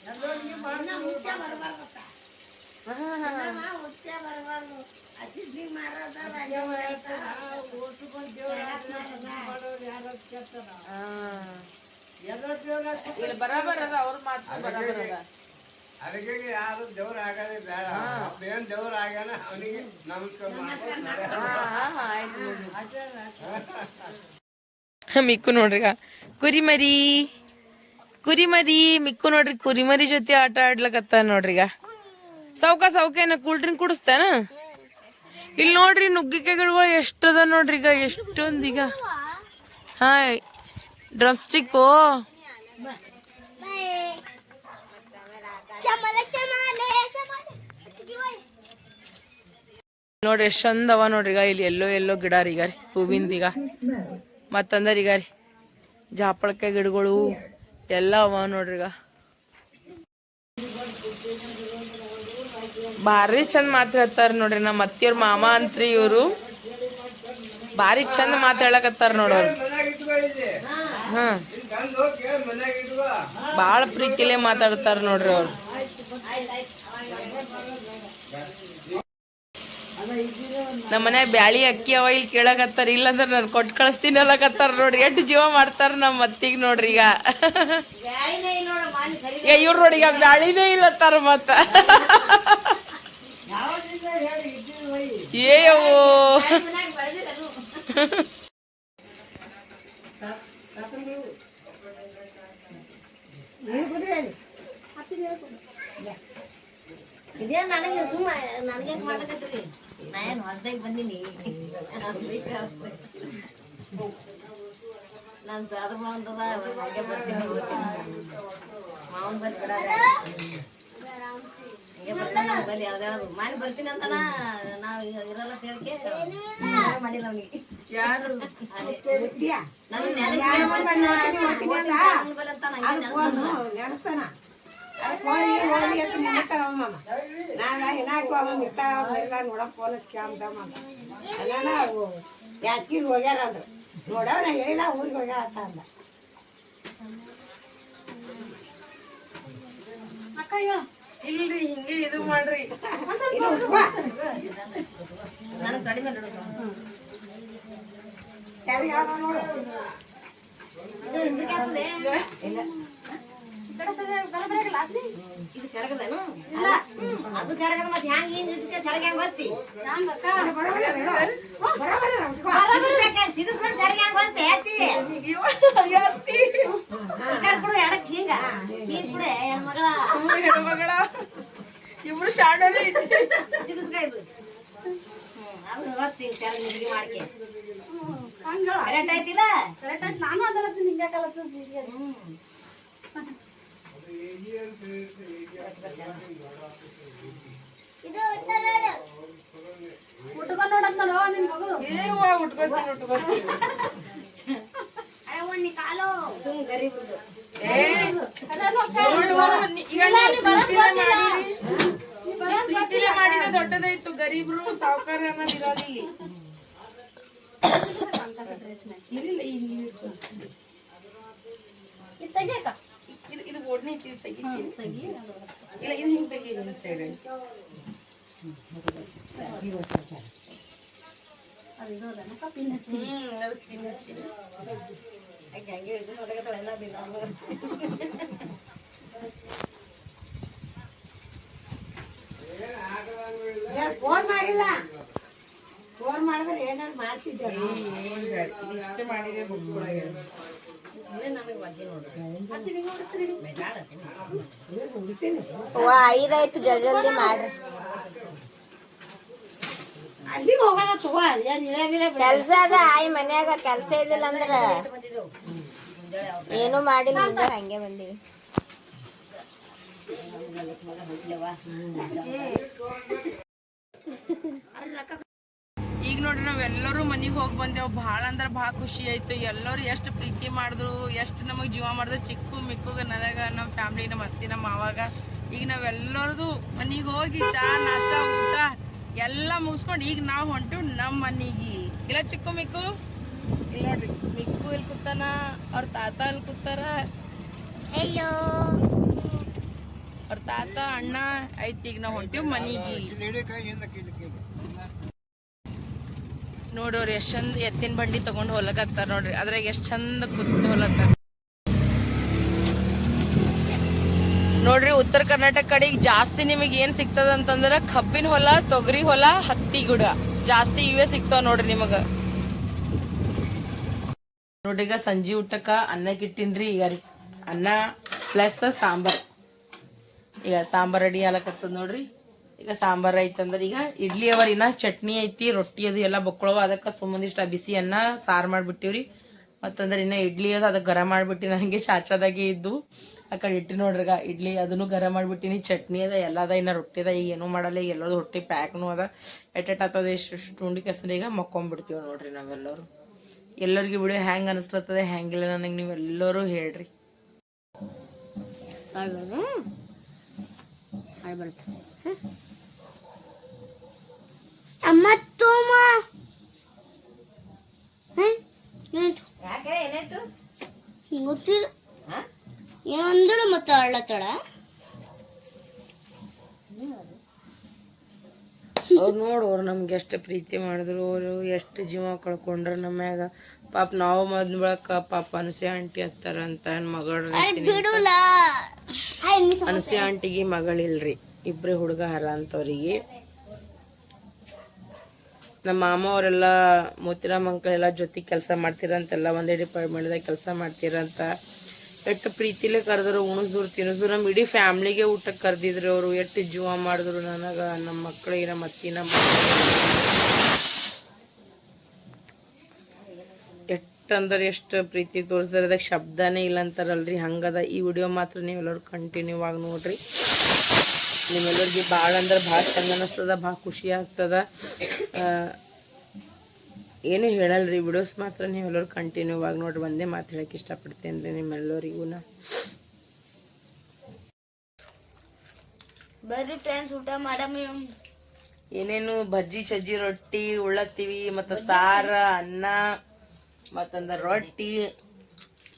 Speaker 4: ಎಲ್ಲರಿಗೆ ಮಾಡಿ ಓಟು ಬಂದು ಮಾಡೋರು ಯಾರು ಕೇಳ್ತಾರ ಎಲ್ಲೋ ದೇವ್ರ
Speaker 1: ಬರಾಬರ್ ಅದ ಅವ್ರ ಮಾತು ಬರಾಬರ್ ಅದ
Speaker 3: ಅದಕ್ಕೆ ಯಾರು ದೇವ್ರ ಆಗೋದೇ ಬೇಡ ಏನ್ ದೇವ್ರ ಆಗ್ಯಾನ ಅವನಿಗೆ ನಮಸ್ಕಾರ
Speaker 1: ಮಿಕ್ಕು ನೋಡ್ರಿಗ ಕುರಿಮರಿ ಕುರಿಮರಿ ಮಿಕ್ಕು ನೋಡ್ರಿ ಕುರಿಮರಿ ಜೊತೆ ಆಟ ಆಡ್ಲಕತ್ತ ನೋಡ್ರಿಗ ಸೌಕೇನ ಕೂಲ್ ಡ್ರಿಂಕ್ ಕುಡಿಸ್ತಾನ ಇಲ್ಲಿ ನೋಡ್ರಿ ನುಗ್ಗಿಕಾಯಿ ಗಿಡಗಳು ಎಷ್ಟದ ನೋಡ್ರಿ ಈಗ ಎಷ್ಟೊಂದೀಗ ಹಾ ಡ್ರಮ್ ಸ್ಟಿಕ್ಕು ನೋಡ್ರಿ ಎಷ್ಟ್ ಚಂದ ಅವ ನೋಡ್ರಿಗ ಇಲ್ಲಿ ಎಲ್ಲೋ ಗಿಡ ರೀ ಈಗ ಹೂವಿಂದೀಗ ಮತ್ತಂದ್ರ ಈಗ ರೀ ಜಾಪಳಕಾಯಿ ಗಿಡಗಳು ಎಲ್ಲ ಅವ ನೋಡ್ರಿಗ ಭಾರಿ ಚಂದ ಮಾತಾಡ್ತಾರ ನೋಡ್ರಿ ನಮ್ಮ ಅತ್ತಿಯವ್ರ ಮಾಮ ಅಂತ್ರಿ ಇವ್ರು ಭಾರಿ ಚಂದ ಮಾತಾಡಕತ್ತಾರ ನೋಡೋರು ಹಾ ಬಾಳ ಪ್ರೀತಿಲೇ ಮಾತಾಡ್ತಾರ ನೋಡ್ರಿ ಅವ್ರು ನಮ್ಮ ಮನ್ಯಾಗ ಬ್ಯಾಳಿ ಅಕ್ಕಿ ಅವ ಇಲ್ಲಿ ಕೇಳಕತ್ತಾರ ಇಲ್ಲಂದ್ರ ನಾನು ಕೊಟ್ಟು ಕಳಿಸ್ತೀನಿ ಅಲ್ಲಕತ್ತಾರ ನೋಡ್ರಿ ಎಷ್ಟು ಜೀವ ಮಾಡ್ತಾರ ನಮ್ಮ ಅತ್ತಿಗ್ ನೋಡ್ರಿ ಈಗ ಇವ್ರು ನೋಡಿ ಈಗ ಬ್ಯಾಳಿನೇ ಇಲ್ಲತ್ತಾರ ಮತ್ತ ಏಯವ್ವೋ
Speaker 2: ಇದೇ ನನಗೆ ಸುಮ್ಮ ನನಗೆ ಮಾಡ್ಲಕತ್ತೀರಿ ನಾ ಏನು ಹೊಸದಾಗಿ ಬಂದೀನಿ ನನ್ನ ಸಾದ್ರ ಮಾವಂತದ ಹಾಗೆ ಬರ್ತೀನಿ ಮಾವನ್ ಬಲ್ಲಿ ಬರೋದ ಹಂಗೆ ಬರ್ತಾನೆ ನಮ್ಮ ಬಲ್ಲಿ ಯಾವ್ದಾದ್ರು ಮಾಡಿ ಬರ್ತೀನಿ ಅಂತಾನ ನಾವು ಇರಲ್ಲ ಕೇಳಕ್ಕೆ ಮಾಡಿಲ್ಲ ಅವನಿಗೆ
Speaker 1: ಯಾರು
Speaker 4: ನೆನಸ್ತಾನ ನೋಡಕ್ ಫೋನ್ ಹಚ್ಕೊಂಬ ಯಾತ್ಗಿರ್ ಹೋಗ್ಯಾರ ಅಂದ್ರು ನೋಡವ್ ನಾ ಹೇಳಿಲ್ಲ ಊರಿಗೆ ಹೋಗ್ಯಾರ ಅಂತ ಅಂದ
Speaker 1: ಇಲ್ರಿ ಹಿಂಗೆ ಇದು ಮಾಡ್ರಿ
Speaker 2: ನನಗೆ ಕಡಿಮೆ
Speaker 4: ಸರಿ ಯಾವ್ದು ನೋಡು
Speaker 2: ಇಲ್ಲ ಇದು ಕರಗದೇನು ಅದು ಕರಗದ ಮತ್ತೆ ಹ್ಯಾಂಗ ಹಿಂಗ್ ಇಟ್ಟಿದ್ದೆ ಸರಗ ಹೆಂಗ್ ಬಸ್ತಿ ಸಿಗಿಸ್ಕೊಂಡು ಸರಗ ಹೆಂಗ್ ಬಸ್ತಿ ಎತ್ತಿ ಕೊಡು ಎಡಕ್ ಹಿಂಗ ನೀರ್ ಕುಡೆ
Speaker 1: ಹೆಣ್ಮಗಳ ಇಬ್ರು ಶಾಣರು
Speaker 2: ಸಿಗಿಸ್ಕ ಇದು ಅದು ಬಸ್ತಿ ಸರಗ ನಿಮಗೆ ಮಾಡ್ಕೆ ಕರೆಕ್ಟ್ ಆಯ್ತಿಲ್ಲ ಕರೆಕ್ಟ್ ಆಯ್ತು ನಾನು ಅದಲ್ಲ ನಿಂಗೆ ಕಲತ್ತು ಉಟ್ಕೊಂಡ್ ನೋಡಕ್ ನೋಡು ನಿನ್ ಮಗಳು
Speaker 1: ಉಟ್ಕೋತೀನಿ
Speaker 2: ಕಾಲು ಗರೀಬ್ರದು
Speaker 1: ಪ್ರೀತಿಲೇ ಮಾಡಿದ ದೊಡ್ಡದಾಯ್ತು ಗರೀಬ್ರು ಸಾವುಕಾರ ಅನ್ನೋದಿರಲ್ಲ ಇಲ್ಲಿ ಇದು ಓಡ್ನೆ ಐತಿ ತೆಗಿ ಇಲ್ಲ ಇದು ಹಿಂಗೆ ತೆಗಿ ಒಂದು ಸೈಡ್ ಅದಕ್ಕೆ ಪಿನ್ ಹಚ್ಚಿ
Speaker 2: ಹಂಗೆ ಇದು ನೋಡಕತ್ತಾಳ ಎಲ್ಲ ಬಿಲ್ಲ ಫೋನ್ ಮಾಡಿಲ್ಲ ಫೋನ್ ಮಾಡಿದ್ರೆ ಏನಾದ್ರು ಮಾಡ್ತಿದ್ದೆ
Speaker 1: ಇಷ್ಟ ಮಾಡಿದೆ ನನಗೆ
Speaker 2: ಐದಾಯ್ತು ಜಲ್ದಿ ಮಾಡ್ರಿ ಅಲ್ಲಿಗೆ ಹೋಗೋದ ತಗೋ ಕೆಲ್ಸ ಅದ ಆಯ್ ಮನ್ಯಾಗ ಕೆಲ್ಸ ಇದಿಲ್ಲ ಅಂದ್ರ ಏನು ಮಾಡಿಲ್ಲ ಮುಂದೆ ಹಂಗೆ ಬಂದೀವಿ
Speaker 1: ಈಗ ನೋಡ್ರಿ ನಾವೆಲ್ಲರೂ ಮನೆಗೆ ಹೋಗಿ ಬಂದೇವು ಭಾಳ ಅಂದ್ರೆ ಭಾಳ ಖುಷಿ ಆಯ್ತು. ಎಲ್ಲರೂ ಎಷ್ಟು ಪ್ರೀತಿ ಮಾಡಿದ್ರು, ಎಷ್ಟು ನಮಗೆ ಜೀವ ಮಾಡಿದ್ರು, ಚಿಕ್ಕು ಮಿಕ್ಕುಗ ನನಗ ನಮ್ಮ ಫ್ಯಾಮ್ಲಿ ನಮ್ಮ ಅತ್ತಿ ನಮ್ಮ ಮಾವಾಗ. ಈಗ ನಾವೆಲ್ಲರದು ಮನೆಗೆ ಹೋಗಿ ಚಾ ನಾಷ್ಟ ಊಟ ಎಲ್ಲ ಮುಗಿಸ್ಕೊಂಡು ಈಗ ನಾವು ಹೊಂಟು ನಮ್ಮ ಮನೆಗೆ. ಇಲ್ಲ ಚಿಕ್ಕು ಮಿಕ್ಕು ಇಲ್ಲ ನೋಡ್ರಿ, ಮಿಕ್ಕು ಇಲ್ಲಿ ಕೂತಾನ, ಅವ್ರ ತಾತ ಅಲ್ಲಿ ಕೂತಾರ, ಅವ್ರ ತಾತ ಅಣ್ಣ ಐತಿ. ಈಗ ನಾವು ಹೊಂಟಿವ್ ಮನೆಗೆ. ನೋಡೋರು ಎಷ್ಟು ಚಂದ ಎತ್ತಿನ ಬಂಡಿ ತಗೊಂಡು ಹೊಲಕತ್ತಾರ ನೋಡ್ರಿ. ಅದ್ರಾಗ ಎಷ್ಟು ಚಂದ ಕೂತು ಹೊಲತ್ತಾರ ನೋಡ್ರಿ. ಉತ್ತರ ಕರ್ನಾಟಕ ಕಡೆಗೆ ಜಾಸ್ತಿ ನಿಮಗೆ ಏನ್ ಸಿಗ್ತದ ಅಂತಂದ್ರ ಕಬ್ಬಿನ ಹೊಲ, ತೊಗರಿ ಹೊಲ, ಹತ್ತಿ ಗಿಡ ಜಾಸ್ತಿ ಇವೇ ಸಿಗ್ತಾವ ನೋಡ್ರಿ ನಿಮಗ. ನೋಡ್ರಿ ಈಗ ಸಂಜೆ ಊಟಕ್ಕ ಅನ್ನಕ್ಕೆ ಇಟ್ಟಿನ್ರಿ. ಈಗ ರೀ ಅನ್ನ ಪ್ಲಸ್ ಸಾಂಬಾರ್. ಈಗ ಸಾಂಬಾರ್ ರೆಡಿ ಆಲಕತ್ತದ ನೋಡ್ರಿ. ಈಗ ಸಾಂಬಾರ್ ಐತಂದ್ರ ಈಗ ಇಡ್ಲಿ ಅವರ್, ಇನ್ನ ಚಟ್ನಿ ಐತಿ, ರೊಟ್ಟಿ ಅದು ಎಲ್ಲ ಬಕ್ಕೊಳವ. ಅದಕ್ಕೆ ಸುಮ್ಮನಿಷ್ಟ ಬಿಸಿ ಅನ್ನ ಸಾರು ಮಾಡ್ಬಿಟ್ಟಿವ್ರಿ. ಮತ್ತಂದ್ರೆ ಇನ್ನ ಇಡ್ಲಿ ಅದ, ಅದಕ್ಕೆ ಗರಂ ಮಾಡ್ಬಿಟ್ಟಿನ. ಹಂಗೆ ಚಾಚಾದಾಗೆ ಇದ್ದು ಆ ಕಡೆ ಇಟ್ಟು ನೋಡ್ರಿಗ ಇಡ್ಲಿ ಅದನ್ನು ಗರಂ ಮಾಡ್ಬಿಟ್ಟಿನಿ. ಚಟ್ನಿ ಅದ ಎಲ್ಲ ಅದ, ಇನ್ನ ರೊಟ್ಟಿ ಅದ. ಈಗ ಏನೂ ಮಾಡಲ್ಲ, ಈಗ ಎಲ್ಲರದು ಹೊಟ್ಟಿ ಪ್ಯಾಕ್ನು ಅದ. ಎಟ್ಟೆಟ್ ಆತದ ಇಷ್ಟು ಉಂಡಿ ಕೆಸರು ಈಗ ಮಕ್ಕೊಂಡ್ಬಿಡ್ತೀವಿ ನೋಡ್ರಿ ನಾವೆಲ್ಲರೂ. ಎಲ್ಲರಿಗೂ ವಿಡಿಯೋ ಹ್ಯಾಂಗ್ ಅನಿಸ್ಲತ್ತದ ಹ್ಯಾಂಗಿಲ್ಲ ನನಗೆ ನೀವೆಲ್ಲರೂ ಹೇಳ್ರಿ.
Speaker 2: ಅಮ್ಮ ತೋಮ ಯಾಕೆ ಏನಾಯ್ತು
Speaker 5: ಗೊತ್ತಿಲ್ಲ ಏನಂದಳು ಮತ್ತೆ ಅಳ್ಳತ್ತಳ.
Speaker 1: ಅವ್ರು ನೋಡೋರು ನಮ್ಗೆ ಎಷ್ಟು ಪ್ರೀತಿ ಮಾಡಿದ್ರು, ಅವರು ಎಷ್ಟು ಜೀವ ಕಳ್ಕೊಂಡ್ರು ನಮ್ಯಾಗ. ಪಾಪ ನಾವು ಮೊದ್ಲ ಬಳಕ ಪಾಪ ಅನಸೆ ಆಂಟಿ ಹತ್ತಾರ ಅಂತ ಮಗಳು. ಅನಸೆ ಆಂಟಿಗೆ ಮಗಳಿಲ್ರಿ, ಇಬ್ರೇ ಹುಡುಗ ಹರ ಅಂತವ್ರಿಗೆ. ನಮ್ಮ ಮಾಮ ಅವರೆಲ್ಲ ಮೋತಿರಾಮ್ ಅಂಕಲ್ ಜೊತೆ ಕೆಲಸ ಮಾಡ್ತೀರಂತೆಲ್ಲ, ಒಂದೇ ಡಿಪಾರ್ಟ್ಮೆಂಟ್ದಾಗ ಕೆಲಸ ಮಾಡ್ತೀರಂತ. ಎಷ್ಟು ಪ್ರೀತಿಲೇ ಕರೆದ್ರು, ಉಣಿಸಿದ್ರು ತಿನ್ನಿಸಿದ್ರು. ನಮ್ಮ ಇಡೀ ಫ್ಯಾಮ್ಲಿಗೆ ಊಟಕ್ಕೆ ಕರೆದಿದ್ರು ಅವರು. ಎಷ್ಟು ಜೀವ ಮಾಡಿದ್ರು ನನಗೆ, ನಮ್ಮ ಮಕ್ಕಳಿಗೆ, ನಮ್ಮ ಅತ್ತಿ, ನಮ್ಮ ಎಷ್ಟಂದ್ರೆ ಎಷ್ಟು ಪ್ರೀತಿ ತೋರಿಸಿದ್ರೆ ಅದಕ್ಕೆ ಶಬ್ದನೇ ಇಲ್ಲ ಅಂತಾರಲ್ರಿ, ಹಂಗದ. ಈ ವಿಡಿಯೋ ಮಾತ್ರ ನೀವೆಲ್ಲರೂ ಕಂಟಿನ್ಯೂ ಆಗಿ ನೋಡ್ರಿ. ನಿಮ್ಮೆಲ್ಲರಿಗೆ ಭಾಳ ಅಂದ್ರೆ ಭಾಳ ಚಂದ ಅನ್ನಿಸ್ತದ, ಭಾಳ ಖುಷಿ ಆಗ್ತದ. ಏನು ಹೇಳಲ್ರಿ, ವಿಡಿಯೋಸ್ ಮಾತ್ರ ನೀವೆಲ್ಲರೂ ಕಂಟಿನ್ಯೂ ಆಗಿ ನೋಡ್ರಿ. ಒಂದೇ ಮಾತು ಹೇಳಕ್ಕೆ ಇಷ್ಟಪಡ್ತೇನೆ ರೀ ನಿಮ್ಮೆಲ್ಲರಿಗೂ.
Speaker 5: ಬರ್ರಿ ಫ್ರೆಂಡ್ಸ್ ಊಟ ಮಾಡಮ್ಮಿ.
Speaker 1: ಏನೇನು ಬಜ್ಜಿ ಚಜ್ಜಿ ರೊಟ್ಟಿ ಉಳ್ಳತ್ತೀವಿ, ಮತ್ತು ಸಾರ ಅನ್ನ ಮತ್ತಂದ ರೊಟ್ಟಿ.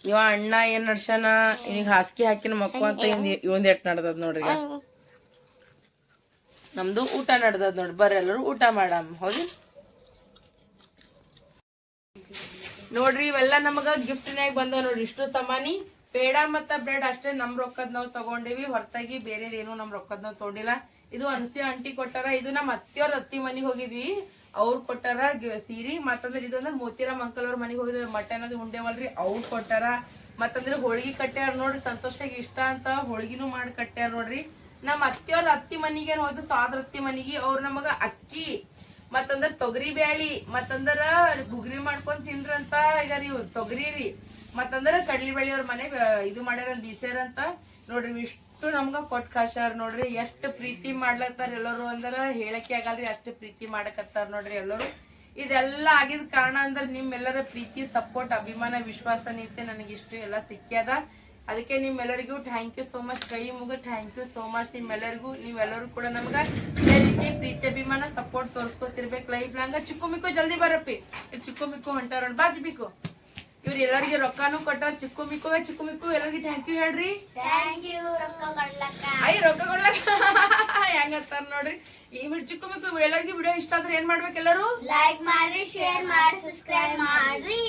Speaker 1: ಇವ ಅಣ್ಣ ಏನ್ ನಡ್ಸನ ಈಗ ಹಾಸಿಗೆ ಹಾಕಿನ ಮಕ್ಕು ಅಂತ ಇವಂದ್ ಎಟ್ ನಡ್ದದ್ ನೋಡ್ರಿ. ನಮ್ದು ಊಟ ನಡ್ದದ್ ನೋಡ್ರಿ. ಬರ್ರಿ ಎಲ್ಲರೂ ಊಟ ಮಾಡಮ್. ಹೌದು ನೋಡ್ರಿ, ಇವೆಲ್ಲ ನಮಗ ಗಿಫ್ಟ್ನ್ಯಾಗ ಬಂದವ ನೋಡ್ರಿ. ಇಷ್ಟು ಸಾಮಾನಿ ಪೇಡ ಮತ್ತ ಬ್ರೆಡ್ ಅಷ್ಟೇ ನಮ್ ರೊಕ್ಕದ್ ನಾವ್ ತಗೊಂಡಿವಿ, ಹೊರತಾಗಿ ಬೇರೆದೇನು ನಮ್ ರೊಕ್ಕದ್ ನಾವ್ ತಗೊಂಡಿಲ್ಲ. ಇದು ಅನಸಿ ಆಂಟಿ ಕೊಟ್ಟಾರ. ಇದು ನಮ್ಮ ಅತ್ತಿಯವ್ರ ಅತ್ತಿ ಮನಿಗ್ ಹೋಗಿದ್ವಿ, ಅವ್ರು ಕೊಟ್ಟಾರ ಸೀರಿ. ಮತ್ತಂದ್ರೆ ಇದು ಅಂದ್ರೆ ಮೋತಿರಾಮ್ ಅಂಕಲ್ ಅವ್ರ ಮನಿಗ್ ಹೋಗಿದ್ವಿ, ಮಟನ್ ಅದು ಉಂಡೇವಲ್ರಿ, ಅವ್ರು ಕೊಟ್ಟಾರ. ಮತ್ತಂದ್ರೆ ಹೋಳಿಗೆ ಕಟ್ಟ್ಯಾರ ನೋಡ್ರಿ. ಸಂತೋಷಾಗಿ ಇಷ್ಟ ಅಂತ ಹೋಳಿಗೆನೂ ಮಾಡಿ ಕಟ್ಟ್ಯಾರ ನೋಡ್ರಿ. ನಮ್ಮ ಅತ್ತಿಯವ್ರ ಅತ್ತಿ ಮನಿಗೆ ಹೋದ್ ಸಾದ್ರ ಅತ್ತಿ ಮನಿಗೆ ಅವ್ರು ನಮಗ ಅಕ್ಕಿ ಮತ್ತಂದ್ರ ತೊಗರಿ ಬ್ಯಾಳಿ ಮತ್ತಂದ್ರ ಗುಗ್ರಿ ಮಾಡ್ಕೊಂಡ್ ತಿನ್ರಂತ. ಈಗ ನೀವು ತೊಗರಿ ರೀ ಮತ್ತಂದ್ರ ಕಡ್ಲಿ ಬೇಳಿ ಅವ್ರ ಮನೆ ಇದು ಮಾಡ್ಯಾರ ಬೀಸ್ಯಾರಂತ ನೋಡ್ರಿ. ಇಷ್ಟು ನಮ್ಗ ಕೊಟ್ ಕಳ್ಸ್ಯಾರ ನೋಡ್ರಿ. ಎಷ್ಟು ಪ್ರೀತಿ ಮಾಡ್ಲತ್ತಾರ ಎಲ್ಲರೂ ಅಂದ್ರ ಹೇಳಕ್ಕೆ ಆಗಲ್ರಿ, ಅಷ್ಟು ಪ್ರೀತಿ ಮಾಡಕತ್ತಾರ ನೋಡ್ರಿ ಎಲ್ಲರೂ. ಇದೆಲ್ಲ ಆಗಿದ ಕಾರಣ ಅಂದ್ರೆ ನಿಮ್ಮೆಲ್ಲರ ಪ್ರೀತಿ, ಸಪೋರ್ಟ್, ಅಭಿಮಾನ, ವಿಶ್ವಾಸ ನೀತಿ ನನಗಿಷ್ಟು ಎಲ್ಲ ಸಿಕ್ಕ್ಯದ. ಅದಕ್ಕೆ ನಿಮ್ಮೆಲ್ಲರಿಗೂ ಥ್ಯಾಂಕ್ ಯು ಸೋ ಮಚ್. ಕೈ ಮುಗ ಥ್ಯಾಂಕ್ ಯು ಸೋ ಮಚ್ ನಿಮ್ಮೆಲ್ಲರಿಗೂ. ನೀವೆಲ್ಲರೂ ಕೂಡ ನಮ್ಗ ಇದೇ ರೀತಿ ಪ್ರೀತಿ ಅಭಿಮಾನ ಸಪೋರ್ಟ್ ತೋರಿಸ್ಕೊತಿರ್ಬೇಕು ಲೈಫ್ ಲಾಂಗ. ಚಿಕ್ಕು ಮಿಕ್ಕು ಜಲ್ದಿ ಬರಪ್ಪಿ. ಚಿಕ್ಕು ಮಿಕ್ಕು ಹೊಂಟಾರ ಬಾಜ್ ಬಿಕ್ಕು. ಇವ್ರು ಎಲ್ಲರಿಗೆ ರೊಕ್ಕನೂ ಕೊಟ್ಟಾರ. ಚಿಕ್ಕು ಮಿಕ್ಕು ಎಲ್ಲರಿಗೆ ಥ್ಯಾಂಕ್ ಯು ಹೇಳ್ರಿ.
Speaker 5: ಥ್ಯಾಂಕ್ ಯು ರೊಕ್ಕ ಕೊಡ್ಲಕ್ಕ.
Speaker 1: ರೊಕ್ಕ ಕೊಡ್ಲಕ್ಕ ಹೆಂಗತ್ತಾರ ನೋಡ್ರಿ. ಈ ಚಿಕ್ಕು ಮಿಕ್ಕು ಎಲ್ಲರಿಗೂ ವಿಡಿಯೋ ಇಷ್ಟ ಆದ್ರೆ ಏನ್ ಮಾಡ್ಬೇಕು ಎಲ್ಲರೂ?
Speaker 5: ಲೈಕ್ ಮಾಡ್ರಿ, ಶೇರ್ ಮಾಡಿ, ಸಬ್ಸ್ಕ್ರೈಬ್ ಮಾಡ್ರಿ.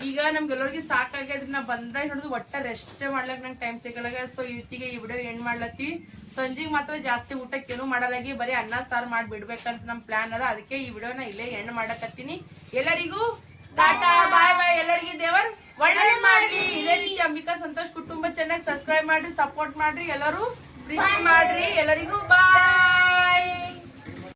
Speaker 1: ಈಗ ನಮ್ಗೆಲ್ಲರಿಗೂ ಸಾಕಾಗ್ಯದ್ರಿ. ನಾ ಬಂದಾಗ ನೋಡುದು ಒಟ್ಟ ರೆಸ್ಟ್ ಮಾಡ್ಲಕ್ ನಂಗೆ ಟೈಮ್ ಸಿಗಲಾಗ. ಸೊ ಇವತ್ತಿಗೆ ಈ ವಿಡಿಯೋ ಎಂಡ್ ಮಾಡ್ಲತ್ತೀವಿ. ಸಂಜೆಗೆ ಮಾತ್ರ ಜಾಸ್ತಿ ಊಟಕ್ಕೆ ಏನು ಮಾಡಲಾಗಿ ಬರೀ ಅನ್ನ ಸಾರು ಮಾಡಿ ಬಿಡ್ಬೇಕಂತ ನಮ್ ಪ್ಲಾನ್ ಅದ. ಅದಕ್ಕೆ ಈ ವಿಡಿಯೋನ ಇಲ್ಲೇ ಎಂಡ್ ಮಾಡಕತ್ತೀನಿ. ಎಲ್ಲರಿಗೂ ಟಾಟಾ ಬಾಯ್ ಬಾಯ್. ಎಲ್ಲರಿಗೂ ದೇವರ್ ಒಳ್ಳೇದ್ ಮಾಡ್ರಿ. ಇದೇ ರೀತಿ ಅಂಬಿಕಾ ಸಂತೋಷ್ ಕುಟುಂಬ ಚೆನ್ನಾಗಿ ಸಬ್ಸ್ಕ್ರೈಬ್ ಮಾಡ್ರಿ, ಸಪೋರ್ಟ್ ಮಾಡ್ರಿ, ಎಲ್ಲರೂ ಪ್ರೀತಿ ಮಾಡ್ರಿ. ಎಲ್ಲರಿಗೂ ಬಾಯ್.